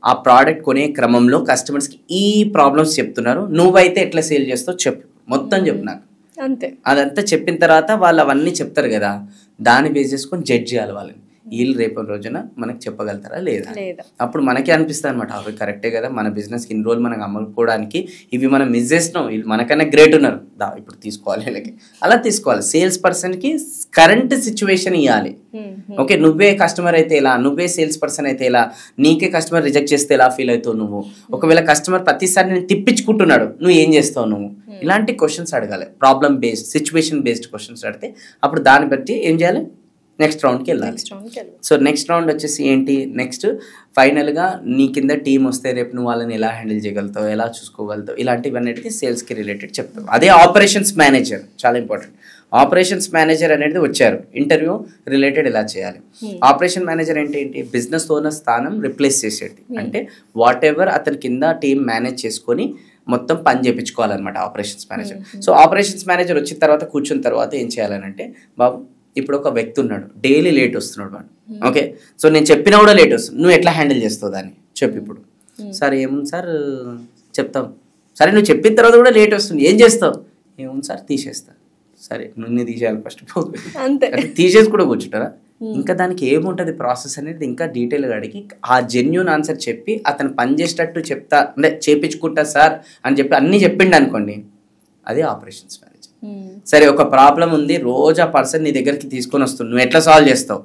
ఆ ప్రోడక్ట్ కొనే క్రమంలో కస్టమర్స్కి ఈ ప్రాబ్లమ్స్ చెప్తున్నారు, నువ్వైతే ఎట్లా సేల్ చేస్తావు చెప్పు, మొత్తం చెప్పు నాకు. అంతే, అదంతా చెప్పిన తర్వాత వాళ్ళు అవన్నీ చెప్తారు కదా, దాన్ని బేస్ చేసుకొని జడ్జ్ చేయాలి వాళ్ళని. వీళ్ళు రేపు రోజున మనకు చెప్పగలుగుతారా లేదా. అప్పుడు మనకే అనిపిస్తుంది అనమాట, అవి కరెక్టే కదా, మన బిజినెస్కి ఇన్ని రోజులు మనకు అమ్ముకోవడానికి ఇవి మనం మిస్ చేసినాం, వీళ్ళు మనకన్నా గ్రేట్ ఉన్నారు, ఇప్పుడు తీసుకోవాలి వీళ్ళకి. అలా తీసుకోవాలి. సేల్స్ పర్సన్కి కరెంట్ సిచ్యువేషన్ ఇవ్వాలి. ఓకే, నువ్వే కస్టమర్ అయితే ఎలా, నువ్వే సేల్స్ పర్సన్ అయితే ఎలా, నీకే కస్టమర్ రిజెక్ట్ చేస్తే ఎలా ఫీల్ అవుతావు నువ్వు, ఒకవేళ కస్టమర్ ప్రతిసారి నేను తిప్పించుకుంటున్నాడు నువ్వు ఏం చేస్తావు నువ్వు, ఇలాంటి క్వశ్చన్స్ అడగాలి. Problem based, situation based questions అడిగితే అప్పుడు దాన్ని బట్టి ఏం చేయాలి, నెక్స్ట్ రౌండ్కి వెళ్ళాలి. సో నెక్స్ట్ రౌండ్ వచ్చేసి ఏంటి, నెక్స్ట్ ఫైనల్గా నీ కింద టీం వస్తే రేపు నువ్వు వాళ్ళని ఎలా హ్యాండిల్ చేయగలుగుతావు, ఎలా చూసుకోగలుగుతావు, ఇలాంటివన్నిటికీ సేల్స్కి రిలేటెడ్ చెప్తావు. అదే ఆపరేషన్స్ మేనేజర్ చాలా ఇంపార్టెంట్. ఆపరేషన్స్ మేనేజర్ అనేది వచ్చారు, ఇంటర్వ్యూ రిలేటెడ్ ఎలా చేయాలి. ఆపరేషన్ మేనేజర్ అంటే ఏంటి, బిజినెస్ ఓనర్ స్థానం రిప్లేస్ చేసేది. అంటే వాట్ ఎవర్ అతని కింద టీం మేనేజ్ చేసుకొని మొత్తం పని చేయించుకోవాలన్నమాట operations manager. So operations manager వచ్చిన తర్వాత కూర్చున్న తర్వాత ఏం చేయాలనంటే, బాబు ఇప్పుడు ఒక వ్యక్తి ఉన్నాడు, డైలీ లేట్ వస్తున్నాడు వాడు, ఓకే. సో నేను చెప్పినా కూడా లేట్ వస్తుంది, నువ్వు ఎట్లా హ్యాండిల్ చేస్తావు దాన్ని చెప్పు. ఇప్పుడు సార్ ఏముంది సార్ చెప్తాం, సరే నువ్వు చెప్పిన తర్వాత కూడా లేట్ వస్తుంది, ఏం చేస్తావు, ఏముంది సార్ తీసేస్తా, సరే నువ్వు తీసేయాలి ఫస్ట్ అంటే తీసేసి కూడా కూర్చుంటారా. ఇంకా దానికి ఏముంటుంది ప్రాసెస్ అనేది ఇంకా డీటెయిల్గా అడిగి ఆ జెన్యూన్ ఆన్సర్ చెప్పి అతను పని చేసేటట్టు చెప్తా అంటే చేపించుకుంటా సార్ అని చెప్పి అన్నీ చెప్పిండు అనుకోండి, అదే ఆపరేషన్స్ మేనేజర్. సరే ఒక ప్రాబ్లం ఉంది, రోజు ఆ పర్సన్ నీ దగ్గరికి తీసుకొని వస్తుంది, నువ్వు ఎట్లా సాల్వ్ చేస్తావు,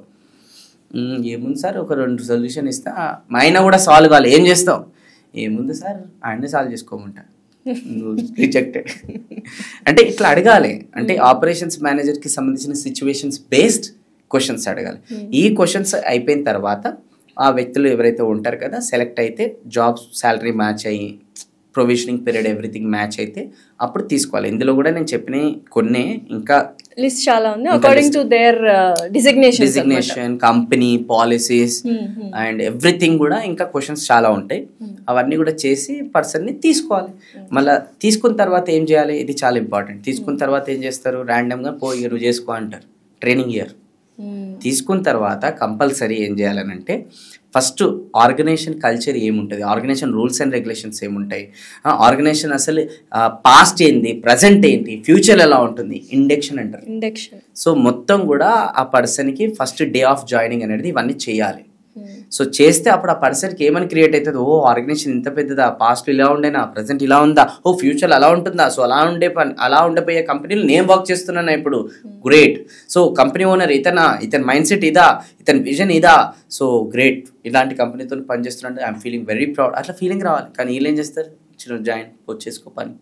ఏముంది సార్ ఒక 2 సొల్యూషన్ ఇస్తా, మా అయినా కూడా సాల్వ్ కావాలి, ఏం చేస్తావు, ఏముంది సార్ ఆయన్ని సాల్వ్ చేసుకోమంటా, నువ్వు రిజెక్టెడ్ అంటే ఇట్లా అడగాలి. అంటే ఆపరేషన్స్ మేనేజర్కి సంబంధించిన సిచ్యువేషన్స్ బేస్డ్ క్వశ్చన్స్ అడగాలి. ఈ క్వశ్చన్స్ అయిపోయిన తర్వాత ఆ వ్యక్తులు ఎవరైతే ఉంటారు కదా సెలెక్ట్ అయితే, జాబ్ శాలరీ మ్యాచ్ అయ్యి ప్రొవిజనింగ్ పీరియడ్ ఎవ్రీథింగ్ మ్యాచ్ అయితే అప్పుడు తీసుకోవాలి. ఇందులో కూడా నేను చెప్పిన కొన్ని ఇంకా లిస్ట్ చాలా ఉంది according to their designation, company policies and everything కూడా ఇంకా క్వశ్చన్స్ చాలా ఉంటాయి. అవన్నీ కూడా చేసి పర్సన్ని తీసుకోవాలి. మళ్ళీ తీసుకున్న తర్వాత ఏం చేయాలి, ఇది చాలా ఇంపార్టెంట్. తీసుకున్న తర్వాత ఏం చేస్తారు, ర్యాండమ్గా పోయి నువ్వు చేసుకో అంటారు, ట్రైనింగ్ ఇయర్. తీసుకున్న తర్వాత కంపల్సరీ ఏం చేయాలనంటే, ఫస్ట్ ఆర్గనైజేషన్ కల్చర్ ఏముంటుంది, ఆర్గనైజేషన్ రూల్స్ అండ్ రెగ్యులేషన్స్ ఏముంటాయి, ఆర్గనైజేషన్ అసలు పాస్ట్ ఏంది, ప్రజెంట్ ఏంటి, ఫ్యూచర్ ఎలా ఉంటుంది, ఇండక్షన్ అంటారు. సో మొత్తం కూడా ఆ పర్సన్కి ఫస్ట్ డే ఆఫ్ జాయినింగ్ అనేది ఇవన్నీ చేయాలి. సో చేస్తే అప్పుడు ఆ పర్సన్కి ఏమని క్రియేట్ అవుతుంది, ఓ ఆర్గనైజేషన్ ఇంత పెద్దదా, పాస్ట్ ఇలా ఉండేనా, ప్రజెంట్ ఇలా ఉందా, ఓ ఫ్యూచర్ అలా ఉంటుందా, సో అలా ఉండబోయే కంపెనీలు నేను వర్క్ చేస్తున్నాను ఇప్పుడు, గ్రేట్. సో కంపెనీ ఓనర్ ఇతని మైండ్ సెట్ ఇదా, ఇతని విజన్ ఇదా, సో గ్రేట్, ఇలాంటి కంపెనీతో పనిచేస్తున్నట్టు ఐఎమ్ ఫీలింగ్ వెరీ ప్రౌడ్, అట్లా ఫీలింగ్ రావాలి. కానీ వీళ్ళు ఏం చేస్తారు, చిన్న జాయిన్ చేసుకో పని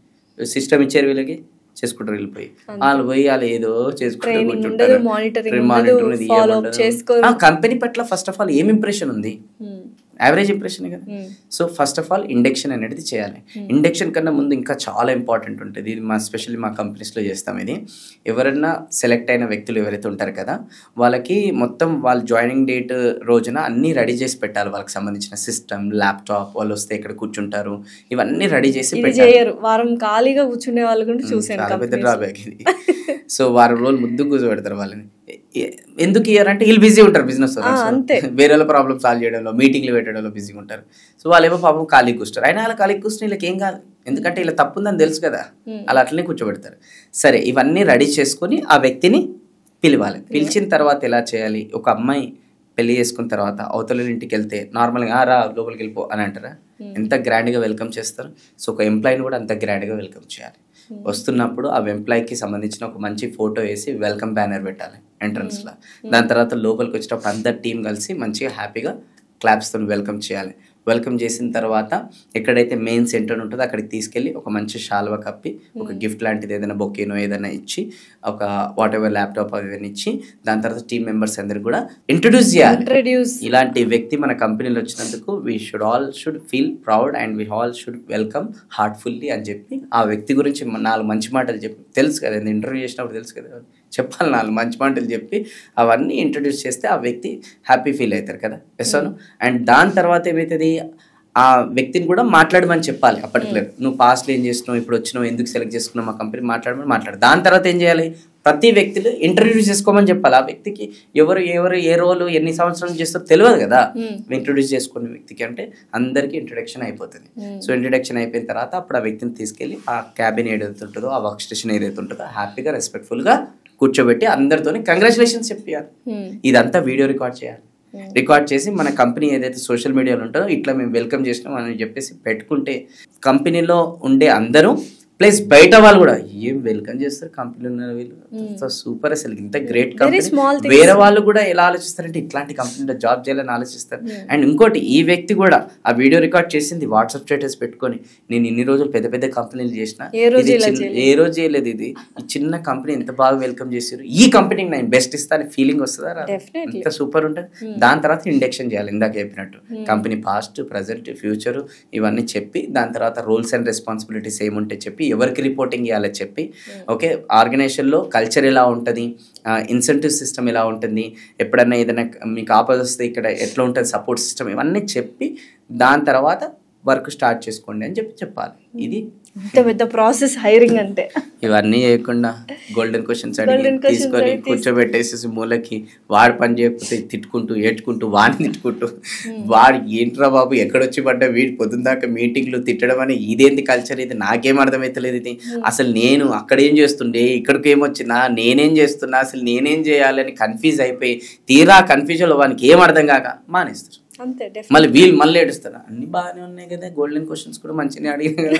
సిస్టమ్ ఇచ్చారు వీళ్ళకి, చేసుకుంటారు, వెళ్ళిపోయి వాళ్ళు పోయి వాళ్ళు ఏదో చేసుకుంటారు. కంపెనీ పట్ల ఫస్ట్ ఆఫ్ ఆల్ ఏం ఇంప్రెషన్ ఉంది, యావరేజ్ ఇంప్రెషన్ కదా. So first of all induction అనేది చేయాలి. ఇండక్షన్ కన్నా ముందు ఇంకా చాలా ఇంపార్టెంట్ ఉంటుంది, ఇది స్పెషల్లీ మా కంపెనీస్లో చేస్తాం. ఇది ఎవరైనా సెలెక్ట్ అయిన వ్యక్తులు ఎవరైతే ఉంటారు కదా వాళ్ళకి మొత్తం వాళ్ళ జాయినింగ్ డేట్ రోజున అన్నీ రెడీ చేసి పెట్టాలి. వాళ్ళకి సంబంధించిన సిస్టమ్, ల్యాప్టాప్, వాళ్ళు వస్తే ఎక్కడ కూర్చుంటారు, ఇవన్నీ రెడీ చేసి పెట్టారు. వారం ఖాళీగా కూర్చునే వాళ్ళు కూడా చూసాను, చాలా పెద్ద డ్రాబ్యాక్ ఇది. సో వారం రోజులు ముందు కూర్చోబెడతారు వాళ్ళని. ఎందుకు ఇయ్యారంటే వీళ్ళు బిజీ ఉంటారు, బిజినెస్ వేరే వాళ్ళ ప్రాబ్లమ్ సాల్వ్ చేయడంలో, మీటింగ్లు పెట్టడంలో బిజీగా ఉంటారు. సో వాళ్ళేమో పాపం ఖాళీ కూర్చుంటారు, అయినా వాళ్ళ ఖాళీ కూర్చుని వీళ్ళకి ఏం కాదు, ఎందుకంటే ఇలా తప్పుందని తెలుసు కదా, అలా అట్లనే కూర్చోబెడతారు. సరే ఇవన్నీ రెడీ చేసుకొని ఆ వ్యక్తిని పిలవాలి. పిలిచిన తర్వాత ఎలా చేయాలి, ఒక అమ్మాయి పెళ్లి చేసుకున్న తర్వాత అవతల ఇంటికి వెళ్తే నార్మల్గా రా లోపలికి వెళ్ళిపో అని అంటారా, ఎంత గ్రాండ్గా వెల్కమ్ చేస్తారు. సో ఒక ఎంప్లాయీని కూడా అంత గ్రాండ్గా వెల్కమ్ చేయాలి. వస్తున్నప్పుడు ఆ ఎంప్లాయీకి సంబంధించిన ఒక మంచి ఫోటో వేసి వెల్కమ్ బ్యానర్ పెట్టాలి ఎంట్రన్స్లో. దాని తర్వాత లోపలికి వచ్చేటప్పుడు అందరు టీం కలిసి మంచిగా హ్యాపీగా క్లాప్స్తో వెల్కమ్ చేయాలి. వెల్కమ్ చేసిన తర్వాత ఎక్కడైతే మెయిన్ సెంటర్ ఉంటుందో అక్కడికి తీసుకెళ్ళి ఒక మంచి షాల్వా కప్పి ఒక గిఫ్ట్ లాంటిది ఏదైనా బొకేనో ఏదైనా ఇచ్చి ఒక వాట్ ఎవర్ ల్యాప్టాప్ అవన్నీ ఇచ్చి దాని తర్వాత టీమ్ మెంబర్స్ అందరికి కూడా ఇంట్రడ్యూస్ చేయాలి. ఇలాంటి వ్యక్తి మన కంపెనీలో వచ్చినందుకు we should feel proud and we all should welcome heartfully అని చెప్పి ఆ వ్యక్తి గురించి 4 మంచి మాటలు చెప్పి, తెలుసు కదా ఇంటర్వ్యూ చేసినప్పుడు తెలుసు కదా, చెప్పాలి 4 మంచి మాటలు చెప్పి అవన్నీ ఇంట్రడ్యూస్ చేస్తే ఆ వ్యక్తి హ్యాపీ ఫీల్ అవుతారు కదా. ఎస్సాను. అండ్ దాని తర్వాత ఏమవుతుంది, ఆ వ్యక్తిని కూడా మాట్లాడమని చెప్పాలి. పర్టికులర్ నువ్వు పాస్ట్లో ఏం చేస్తున్నావు, ఇప్పుడు వచ్చినావు, ఎందుకు సెలెక్ట్ చేసుకున్నావు మా కంపెనీ, మాట్లాడు. దాని తర్వాత ఏం చేయాలి, ప్రతి వ్యక్తులు ఇంట్రడ్యూస్ చేసుకోమని చెప్పాలి. ఆ వ్యక్తికి ఎవరు ఏ రోలు ఎన్ని సంవత్సరాలు చేస్తారో తెలియదు కదా, ఇంట్రడ్యూస్ చేసుకునే వ్యక్తికి అంటే అందరికీ ఇంట్రడక్షన్ అయిపోతుంది. సో ఇంట్రడక్షన్ అయిపోయిన తర్వాత అప్పుడు ఆ వ్యక్తిని తీసుకెళ్ళి ఆ క్యాబిన్ ఏదైతే ఉంటుందో, ఆ వర్క్ స్టేషన్ ఏదైతే ఉంటుందో హ్యాపీగా రెస్పెక్ట్ఫుల్గా కూర్చోబెట్టి అందరితోని కంగ్రాచులేషన్స్ చెప్పాలి. ఇదంతా వీడియో రికార్డ్ చేయాలి. రికార్డ్ చేసి మన కంపెనీ ఏదైతే సోషల్ మీడియాలో ఉంటుందో ఇట్లా మేము వెల్కమ్ చేసినాం అని చెప్పేసి పెట్టుకుంటే కంపెనీలో ఉండే అందరూ ప్లస్ బయట వాళ్ళు కూడా ఏం వెల్కమ్ చేస్తారు కంపెనీ ఉన్నారు వీళ్ళు, సూపర్ అసలు ఇంత great Very company. small things. వేరే వాళ్ళు కూడా ఎలా ఆలోచిస్తారంటే ఇట్లాంటి కంపెనీలో జాబ్ చేయాలని ఆలోచిస్తారు. అండ్ ఇంకోటి ఈ వ్యక్తి కూడా ఆ వీడియో రికార్డ్ చేసింది వాట్సాప్ స్టేటస్ పెట్టుకొని, నేను ఇన్ని రోజులు పెద్ద పెద్ద కంపెనీలు చేసిన, ఏ రోజు ఏ రోజు చేయలేదు, ఇది ఈ చిన్న కంపెనీ ఎంత బాగా వెల్కమ్ చేసారు, ఈ కంపెనీకి నేను బెస్ట్ ఇస్తా అనే ఫీలింగ్ వస్తుందా? Definitely. ఎంత సూపర్ ఉంటుంది. దాని తర్వాత ఇండక్షన్ చేయాలి ఇందాక చెప్పినట్టు, కంపెనీ పాస్ట్ ప్రజెంట్ ఫ్యూచర్ ఇవన్నీ చెప్పి, దాని తర్వాత రూల్స్ అండ్ రెస్పాన్సిబిలిటీస్ ఏముంటే చెప్పి, ఎవరికి రిపోర్టింగ్ చేయాలో చెప్పి, ఓకే ఆర్గనైజేషన్లో కల్చర్ ఎలా ఉంటుంది, ఇన్సెంటివ్ సిస్టమ్ ఎలా ఉంటుంది, ఎప్పుడన్నా ఏదైనా మీకు ఆపద వస్తే ఇక్కడ ఎట్లా ఉంటుంది సపోర్ట్ సిస్టమ్, ఇవన్నీ చెప్పి దాని తర్వాత వర్క్ స్టార్ట్ చేసుకోండి అని చెప్పాలి. ఇది పెద్ద ప్రాసెస్ హైరింగ్ అంటే. ఇవన్నీ చేయకుండా గోల్డెన్ క్వశ్చన్స్ అడిగి తీసుకొని కూర్చోబెట్టేసేసి మూలకి, వాడు పని చేయకపోతే తిట్టుకుంటూ ఏడ్చుకుంటూ వాడిని తిట్టుకుంటూ, వాడు ఏంట్రా బాబు ఎక్కడొచ్చి పడ్డా వీడి పొద్దున్న దాకా మీటింగ్లు తిట్టడం అని, ఇదేంది కల్చర్, ఇది నాకేం అర్థమవుతలేదు, ఇది అసలు నేను అక్కడ ఏం చేస్తుండే ఇక్కడికి ఏమొచ్చినా నేనేం చేస్తున్నా, అసలు నేనేం చేయాలని కన్ఫ్యూజ్ అయిపోయి తీరా కన్ఫ్యూజన్లో వానికి ఏం అర్థం కాక మానేస్తారు. మళ్ళీ వీళ్ళు మళ్ళీ ఏడుస్తారు, అన్ని బాగానే ఉన్నాయి కదా, గోల్డెన్ క్వశ్చన్స్ కూడా మంచిగా అడిగాను కదా,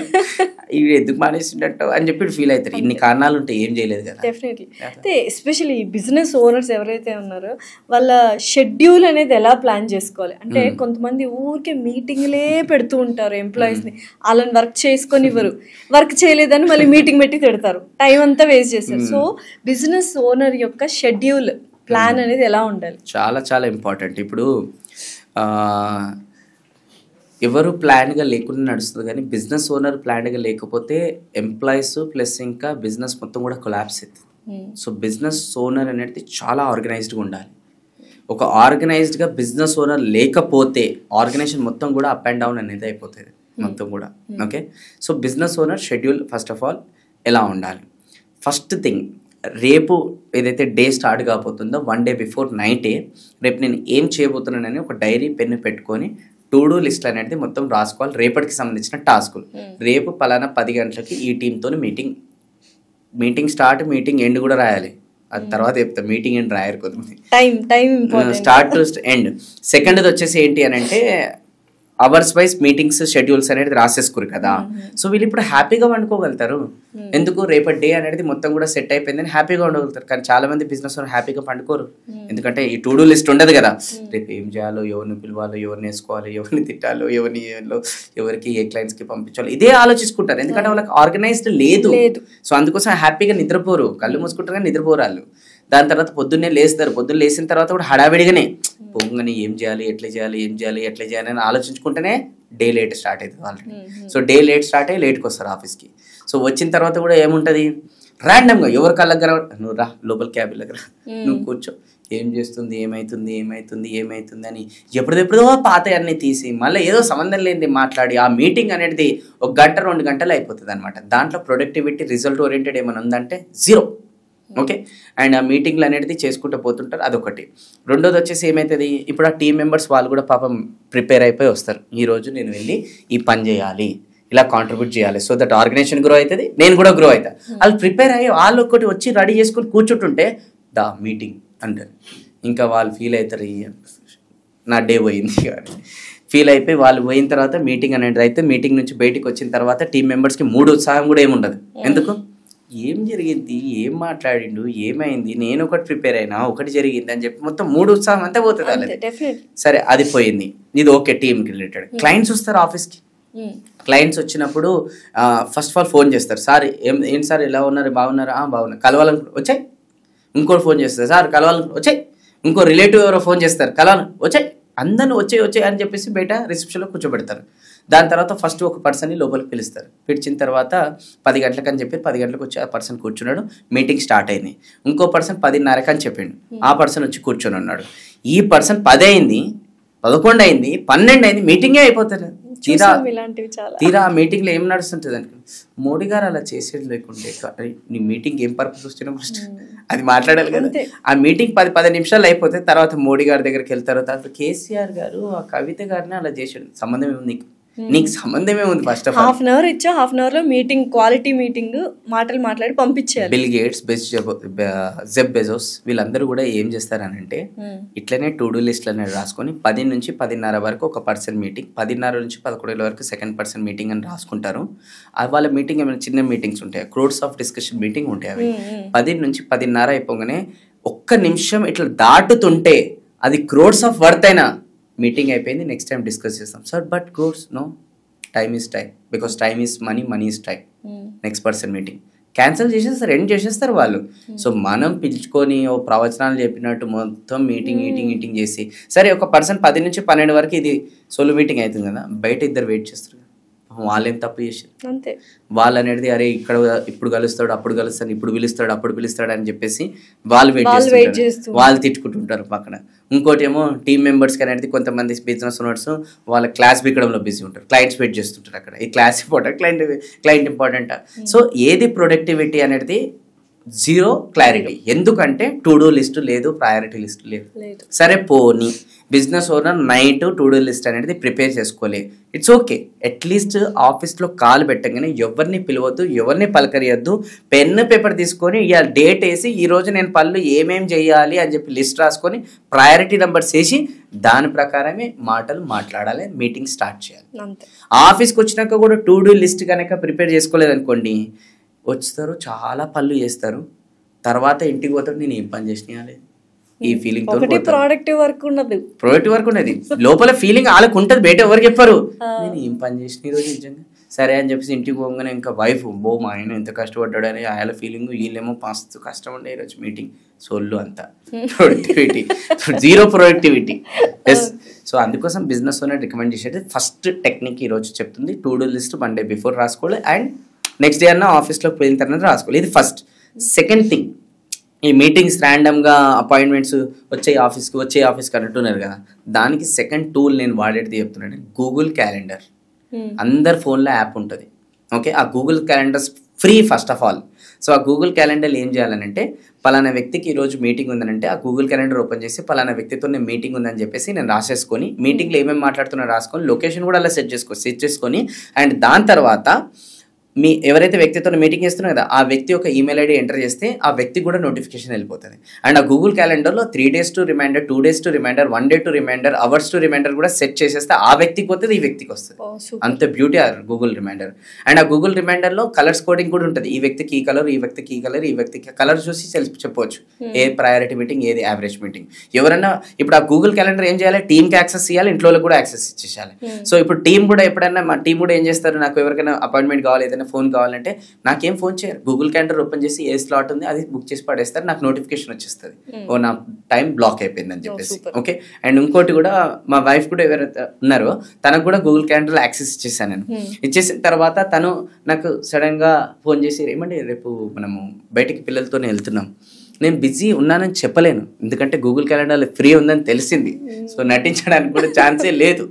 ఇవి ఎందుకు మానేసిండట అని చెప్పి ఫీల్ అవుతారు. ఇన్ని కారణాలు ఉంటే ఏం చేయలేదు కదా. డెఫినెట్లీ. అయితే ఎస్పెషల్లీ బిజినెస్ ఓనర్స్ ఎవరైతే ఉన్నారో వాళ్ళ షెడ్యూల్ అనేది ఎలా ప్లాన్ చేసుకోవాలి అంటే, కొంతమంది ఊరికే మీటింగ్లే పెడుతూ ఉంటారు ఎంప్లాయీస్ని, వాళ్ళని వర్క్ చేసుకొని ఇవ్వరు, వర్క్ చేయలేదని మళ్ళీ మీటింగ్ పెట్టి తిడతారు, టైం అంతా వేస్ట్ చేస్తారు. సో బిజినెస్ ఓనర్ యొక్క షెడ్యూల్ ప్లాన్ అనేది ఎలా ఉండాలి? చాలా చాలా ఇంపార్టెంట్. ఇప్పుడు ఎవరు ప్లాన్గా లేకుండా నడుస్తుంది, కానీ బిజినెస్ ఓనర్ ప్లాన్గా లేకపోతే ఎంప్లాయీస్ ప్లస్ ఇంకా బిజినెస్ మొత్తం కూడా కొలాప్స్ అవుతుంది. సో బిజినెస్ ఓనర్ అనేది చాలా ఆర్గనైజ్డ్గా ఉండాలి. ఒక ఆర్గనైజ్డ్గా బిజినెస్ ఓనర్ లేకపోతే ఆర్గనైజేషన్ మొత్తం కూడా అప్ అండ్ డౌన్ అనేది అయిపోతుంది మొత్తం కూడా. Okay, so business owner schedule first of all ఎలా ఉండాలి? ఫస్ట్ థింగ్, రేపు ఏదైతే డే స్టార్ట్ కాబోతుందో 1 day బిఫోర్ నైటే రేపు నేను ఏం చేయబోతున్నానని ఒక డైరీ పెన్ను పెట్టుకొని టు డూ లిస్ట్ అనేది మొత్తం రాసుకోవాలి. రేపటికి సంబంధించిన టాస్కులు, రేపు పలానా 10 గంటలకి ఈ టీంతో మీటింగ్ స్టార్ట్, మీటింగ్ ఎండ్ కూడా రాయాలి. అది తర్వాత చెప్తా, మీటింగ్ ఎండ్ రాయరు కొంతమంది, స్టార్ట్ టు ఎండ్. సెకండ్ది వచ్చేసి ఏంటి అని అంటే అవర్స్ వైజ్ మీటింగ్స్ షెడ్యూల్స్ అనేది రాసేసుకోరు కదా. సో వీళ్ళు ఇప్పుడు హ్యాపీగా పండుకోగలుగుతారు. ఎందుకు? రేపటి డే అనేది మొత్తం కూడా సెట్ అయిపోయిందని హ్యాపీగా ఉండగలుగుతారు. కానీ చాలా మంది బిజినెస్ హ్యాపీగా పండుకోరు, ఎందుకంటే ఈ టు డూ లిస్ట్ ఉండదు కదా. రేపు ఏం చేయాలో, ఎవరిని పిలవాలో, ఎవరిని వేసుకోవాలో, ఎవరిని తిట్టాలో, ఎవరికి ఏ క్లయింట్స్కి పంపించాలో, ఇదే ఆలోచించుకుంటారు. ఎందుకంటే వాళ్ళకి ఆర్గనైజ్డ్ లేదు. సో అందుకోసం హ్యాపీగా నిద్రపోరు, కళ్ళు మూసుకుంటారు కానీ నిద్రపోరు వాళ్ళు. దాని తర్వాత పొద్దున్నే లేస్తారు, పొద్దున్న లేచిన తర్వాత కూడా హడావిడిగానే పొంగని ఏం చేయాలి, ఎట్లా చేయాలి అని ఆలోచించుకుంటేనే డే లేట్ స్టార్ట్ అవుతుంది already. So day late start అయ్యి లేట్కి వస్తారు ఆఫీస్కి. సో వచ్చిన తర్వాత కూడా ఏముంటుంది, ర్యాండమ్గా ఎవరి కళ్ళకి నువ్వు రా లోపల క్యాబిన్ దగ్గర నువ్వు కూర్చో, ఏం చేస్తుంది, ఏమైతుంది అని ఎప్పుడెప్పుడో పాత అన్నీ తీసి మళ్ళీ ఏదో సంబంధం లేనిది మాట్లాడి ఆ మీటింగ్ అనేది 1 గంట 2 గంటలు అయిపోతుంది అనమాట. దాంట్లో ప్రొడక్టివిటీ రిజల్ట్ ఓరియంటెడ్ ఏమైనా ఉందంటే 0. ఓకే, అండ్ ఆ మీటింగ్లు అనేది చేసుకుంటూ పోతుంటారు, అదొకటి. రెండోది వచ్చేసి ఏమవుతుంది, ఇప్పుడు ఆ టీం మెంబర్స్ వాళ్ళు కూడా పాపం ప్రిపేర్ అయిపోయి వస్తారు. ఈరోజు నేను వెళ్ళి ఈ పని చేయాలి, ఇలా కాంట్రిబ్యూట్ చేయాలి, సో దట్ ఆర్గనైజేషన్ గ్రో అవుతుంది, నేను కూడా గ్రో అవుతా. వాళ్ళు ప్రిపేర్ అయ్యి వాళ్ళు ఒకటి వచ్చి రెడీ చేసుకుని కూర్చుంటుంటే దా మీటింగ్ అంటారు. ఇంకా వాళ్ళు ఫీల్ అవుతారు, నా డే పోయింది కానీ ఫీల్ అయిపోయి వాళ్ళు పోయిన తర్వాత మీటింగ్ అనేది అయితే మీటింగ్ నుంచి బయటికి వచ్చిన తర్వాత టీం మెంబర్స్కి ఉత్సాహం కూడా ఏముండదు. ఎందుకు? ఏం జరిగింది, ఏం మాట్లాడిండు, ఏమైంది, నేను ఒకటి ప్రిపేర్ అయినా, ఒకటి జరిగింది అని చెప్పి మొత్తం ఉత్సాహం అంతా పోతుంది వాళ్ళది. సరే అది పోయింది, ఇది ఓకే టీంకి రిలేటెడ్. క్లయింట్స్ వస్తారు ఆఫీస్కి, క్లయింట్స్ వచ్చినప్పుడు ఫస్ట్ ఆఫ్ ఆల్ ఫోన్ చేస్తారు, సార్ ఏంటి సార్ ఎలా ఉన్నారు, బాగున్నారా, బాగున్నారు, కలవాలనుకుంటు వచ్చాయి. ఇంకోటి ఫోన్ చేస్తారు, సార్ కలవాలనుకుంటు వచ్చాయి. ఇంకో రిలేటివ్ ఎవరో ఫోన్ చేస్తారు, కలవాలని వచ్చాయి. అందరిని వచ్చాయి అని చెప్పేసి బయట రిసెప్షన్లో కూర్చోబెడతారు. దాని తర్వాత ఫస్ట్ ఒక పర్సన్ని లోపలికి పిలుస్తారు. పిలిచిన తర్వాత 10 గంటలకు అని చెప్పి 10 గంటలకు వచ్చి ఆ పర్సన్ కూర్చున్నాడు, మీటింగ్ స్టార్ట్ అయింది. ఇంకో పర్సన్ 10:30 అని చెప్పిండు, ఆ పర్సన్ వచ్చి కూర్చొని ఉన్నాడు. ఈ పర్సన్ 10 అయింది, 11 అయింది, 12 అయింది, మీటింగే అయిపోతుంది. తీరా ఆ మీటింగ్లో ఏం నడుస్తుంటుంది అనుకో, మోడీ గారు అలా చేసేది లేకుంటే నీ మీటింగ్ ఏం పర్పస్ వచ్చినా ఫస్ట్ అది మాట్లాడాలి కదా. ఆ మీటింగ్ 10 నిమిషాలు అయిపోతే తర్వాత మోడీ గారి దగ్గరికి వెళ్తారు, తర్వాత కేసీఆర్ గారు ఆ కవిత గారిని అలా చేసాడు, సంబంధం ఏముంది నీకు, నీకు సంబంధమే ఉంది first of all. Half an hour ఇచ్చా, హాఫ్ అన్ అవర్లో మీటింగ్, క్వాలిటీ మీటింగ్ మాట్లాడి పంపించేయాలి. బిల్ గేట్స్, జెఫ్ బెజోస్ వీళ్ళందరూ కూడా ఏం చేస్తారనంటే ఇట్లనే టు డూ లిస్ట్లు అనేది రాసుకొని 10 నుంచి 10:30 వరకు ఒక పర్సన్ మీటింగ్, 10:30 నుంచి 11 వరకు సెకండ్ పర్సన్ మీటింగ్ అని రాసుకుంటారు. వాళ్ళ మీటింగ్ ఏమైనా చిన్న మీటింగ్స్ ఉంటాయి, క్రోడ్స్ ఆఫ్ డిస్కషన్ మీటింగ్ ఉంటాయి. అవి 10 నుంచి 10:30 అయిపోగానే ఒక్క నిమిషం ఇట్లా దాటుతుంటే అది క్రోడ్స్ ఆఫ్ వర్త్ అయినా మీటింగ్ అయిపోయింది, నెక్స్ట్ టైం డిస్కస్ చేస్తాం sir. But crores no, time is time, because time is money, money is time. Next person meeting cancel చేసేస్తారు, ఎండ్ చేసేస్తారు వాళ్ళు. సో మనం పిలుచుకొని ఓ ప్రవచనాలు చెప్పినట్టు మొత్తం మీటింగ్ చేసి, సరే ఒక పర్సన్ 10 నుంచి 12 వరకు ఇది సోలో మీటింగ్ అవుతుంది కదా, బయట ఇద్దరు వెయిట్ చేస్తారు. వాళ్ళేం తప్పు చేశారు అంతే. వాళ్ళు అనేది అరే ఇక్కడ ఇప్పుడు కలుస్తాడు, అప్పుడు కలుస్తాడు, ఇప్పుడు పిలుస్తాడు, అప్పుడు పిలుస్తాడు అని చెప్పేసి వాళ్ళు వెయిట్ చేస్తారు, వాళ్ళు తిట్టుకుంటుంటారు పక్కన. ఇంకోటి ఏమో టీమ్ మెంబర్స్ అనేది కొంతమంది బిజినెస్ ఓనర్స్ వాళ్ళ క్లాస్ బిక్కడంలో బిజీ ఉంటారు, క్లయింట్స్ వెయిట్ చేస్తుంటారు అక్కడ. ఈ class important, client important. So ఏది ప్రొడక్టివిటీ అనేది జీరో క్లారిటీ. ఎందుకంటే టు డూ లిస్ట్ లేదు, ప్రయారిటీ లిస్ట్ లేదు. సరే పోనీ business owner night to do list అనేది ప్రిపేర్ చేసుకోలే, ఇట్స్ ఓకే. అట్లీస్ట్ ఆఫీస్లో కాల్ పెట్టగానే ఎవరిని పిలవద్దు, ఎవరిని పలకరియద్దు, పెన్ను పేపర్ తీసుకొని ఇవాళ డేట్ వేసి ఈరోజు నేను పనులు ఏమేం చేయాలి అని చెప్పి లిస్ట్ రాసుకొని ప్రయారిటీ నెంబర్స్ వేసి దాని ప్రకారమే మాటలు మాట్లాడాలి, మీటింగ్ స్టార్ట్ చేయాలి. ఆఫీస్కి వచ్చినాక కూడా టు డూ లిస్ట్ కనుక ప్రిపేర్ చేసుకోలేదు అనుకోండి, వస్తారు చాలా పనులు చేస్తారు, తర్వాత ఇంటికి పోతాడు నేను ఏం పని చేసినా ఈ ఫీలింగ్ తో. ప్రొడక్టివ్ వర్క్ ఉన్నది లోపల ఫీలింగ్ వాళ్ళకు ఉంటుంది, బయట ఎవరు చెప్పారు నేను ఏం పని చేసిన ఈరోజు నిజంగా. సరే అని చెప్పేసి ఇంటికి పోగానే ఇంకా వైఫ్ బో మా ఆయన ఎంత కష్టపడ్డాడు అని వాళ్ళ ఫీలింగ్, వీళ్ళేమో మస్తు కష్టం ఉండే ఈరోజు మీటింగ్, సోళ్ళు అంతా productivity, zero productivity. Yes. So అందుకోసం బిజినెస్ ఓనర్ రికమెండ్ చేసేది ఫస్ట్ టెక్నిక్ ఈరోజు చెప్తుంది, to do list 1 day before రాసుకోవాలి అండ్ నెక్స్ట్ డే అన్న ఆఫీస్లోకి పోయిన తర్వాత రాసుకోవాలి. ఇది ఫస్ట్. సెకండ్ థింగ్, ఈ మీటింగ్స్ ర్యాండమ్గా అపాయింట్మెంట్స్ వచ్చే ఆఫీస్కి అంటున్నారు కదా, దానికి సెకండ్ టూల్ నేను వాడేది చెప్తున్నాను, గూగుల్ క్యాలెండర్. అందరి ఫోన్లో యాప్ ఉంటుంది, ఓకే. ఆ Google calendars free first of all. So ఆ గూగుల్ క్యాలెండర్ ఏం చేయాలనంటే, పలానా వ్యక్తికి ఈరోజు మీటింగ్ ఉందనంటే ఆ గూగుల్ క్యాలెండర్ ఓపెన్ చేసి పలానా వ్యక్తితో నేను మీటింగ్ ఉందని చెప్పేసి నేను రాసేసుకొని, మీటింగ్లో ఏమేమి మాట్లాడుతున్నా రాసుకొని, లొకేషన్ కూడా అలా సెట్ చేసుకొని అండ్ దాని తర్వాత ఎవరైతే వ్యక్తితో మీటింగ్ చేస్తున్నారు కదా ఆ వ్యక్తి యొక్క ఈమెయిల్ ఐడి ఎంటర్ చేస్తే ఆ వ్యక్తికి కూడా నోటిఫికేషన్ వెళ్ళిపోతుంది. అండ్ ఆ గూగుల్ క్యాలెండర్లో 3 days to reminder, 2 days to reminder, 1 day to reminder, hours to reminder కూడా సెట్ చేసేస్తే ఆ వ్యక్తికి వస్తుంది, ఈ వ్యక్తికి వస్తుంది. అంత బ్యూటీ ఆ గూగుల్ రిమైండర్. అండ్ ఆ గూగుల్ రిమైండర్లో కలర్స్ కోడింగ్ కూడా ఉంటుంది, ఈ వ్యక్తికి ఈ కలర్, ఈ వ్యక్తికి ఈ కలర్, ఈ వ్యక్తికి కలర్ చూసి చెప్పవచ్చు ఏ ప్రయారిటీ మీటింగ్, ఏది యావరేజ్ మీటింగ్. ఎవరైనా ఇప్పుడు ఆ గూగుల్ క్యాలెండర్ ఏం చేయాలి, టీమ్కి యాక్సెస్ ఇవ్వాలి, ఇంట్లో కూడా యాక్సెస్ ఇచ్చేయాలి. సో ఇప్పుడు టీం కూడా ఎప్పుడైనా మా టీం కూడా ఏం చేస్తారు, నాకు ఎవరికైనా అపాయింట్మెంట్ కావాలి, ఏదైనా ఫోన్ కావాలంటే నాకేం ఫోన్ చేయరు, గూగుల్ క్యాలెండర్ ఓపెన్ చేసి ఏ స్లాట్ ఉంది అది బుక్ చేసి పడేస్తారు, నాకు నోటిఫికేషన్ వచ్చేస్తుంది ఓ నా టైం బ్లాక్ అయిపోయింది అని చెప్పేసి. ఓకే. అండ్ ఇంకోటి కూడా మా వైఫ్ కూడా ఎవరైతే ఉన్నారో తనకు కూడా గూగుల్ క్యాలెండర్లో యాక్సెస్ ఇచ్చేసాను నేను. ఇచ్చేసిన తర్వాత తను నాకు సడన్గా ఫోన్ చేసి ఏమంటే రేపు మనము బయటికి పిల్లలతోనే వెళ్తున్నాం, నేను బిజీ ఉన్నానని చెప్పలేను ఎందుకంటే గూగుల్ క్యాలెండర్లో ఫ్రీ ఉందని తెలిసింది, సో నటించడానికి కూడా ఛాన్సే లేదు.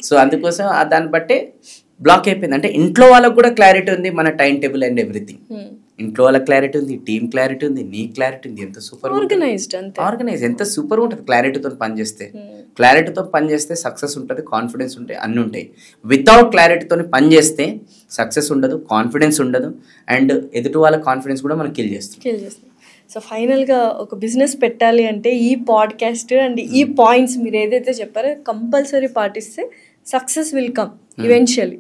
సో అందుకోసం దాన్ని బట్టే బ్లాక్ అయిపోయింది. అంటే ఇంట్లో వాళ్ళకు కూడా క్లారిటీ ఉంది, మన టైం టేబుల్ అండ్ ఎవ్రీథింగ్. ఇంట్లో వాళ్ళకి క్లారిటీ ఉంది, టీమ్ క్లారిటీ ఉంది, నీ క్లారిటీ ఉంది, ఎంత సూపర్ ఆర్గనైజ్, ఎంత సూపర్ ఉంటుంది క్లారిటీతో పనిచేస్తే. క్లారిటీతో పనిచేస్తే సక్సెస్ ఉంటుంది, కాన్ఫిడెన్స్ ఉంటాయి, అన్నీ ఉంటాయి. వితౌట్ క్లారిటీతో పనిచేస్తే సక్సెస్ ఉండదు, కాన్ఫిడెన్స్ ఉండదు, అండ్ ఎదుటి వాళ్ళ కాన్ఫిడెన్స్ కూడా మనం కిల్ చేస్తుంది. సో ఫైనల్గా ఒక బిజినెస్ పెట్టాలి అంటే ఈ పాడ్కాస్ట్ అండ్ ఈ పాయింట్స్ మీరు ఏదైతే చెప్పారో కంపల్సరీ పాటిస్తే success will come eventually.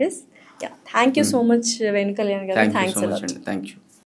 Yes. Yeah. Thank you so much, Venu Kalyan garu. Thanks a lot. Thank you.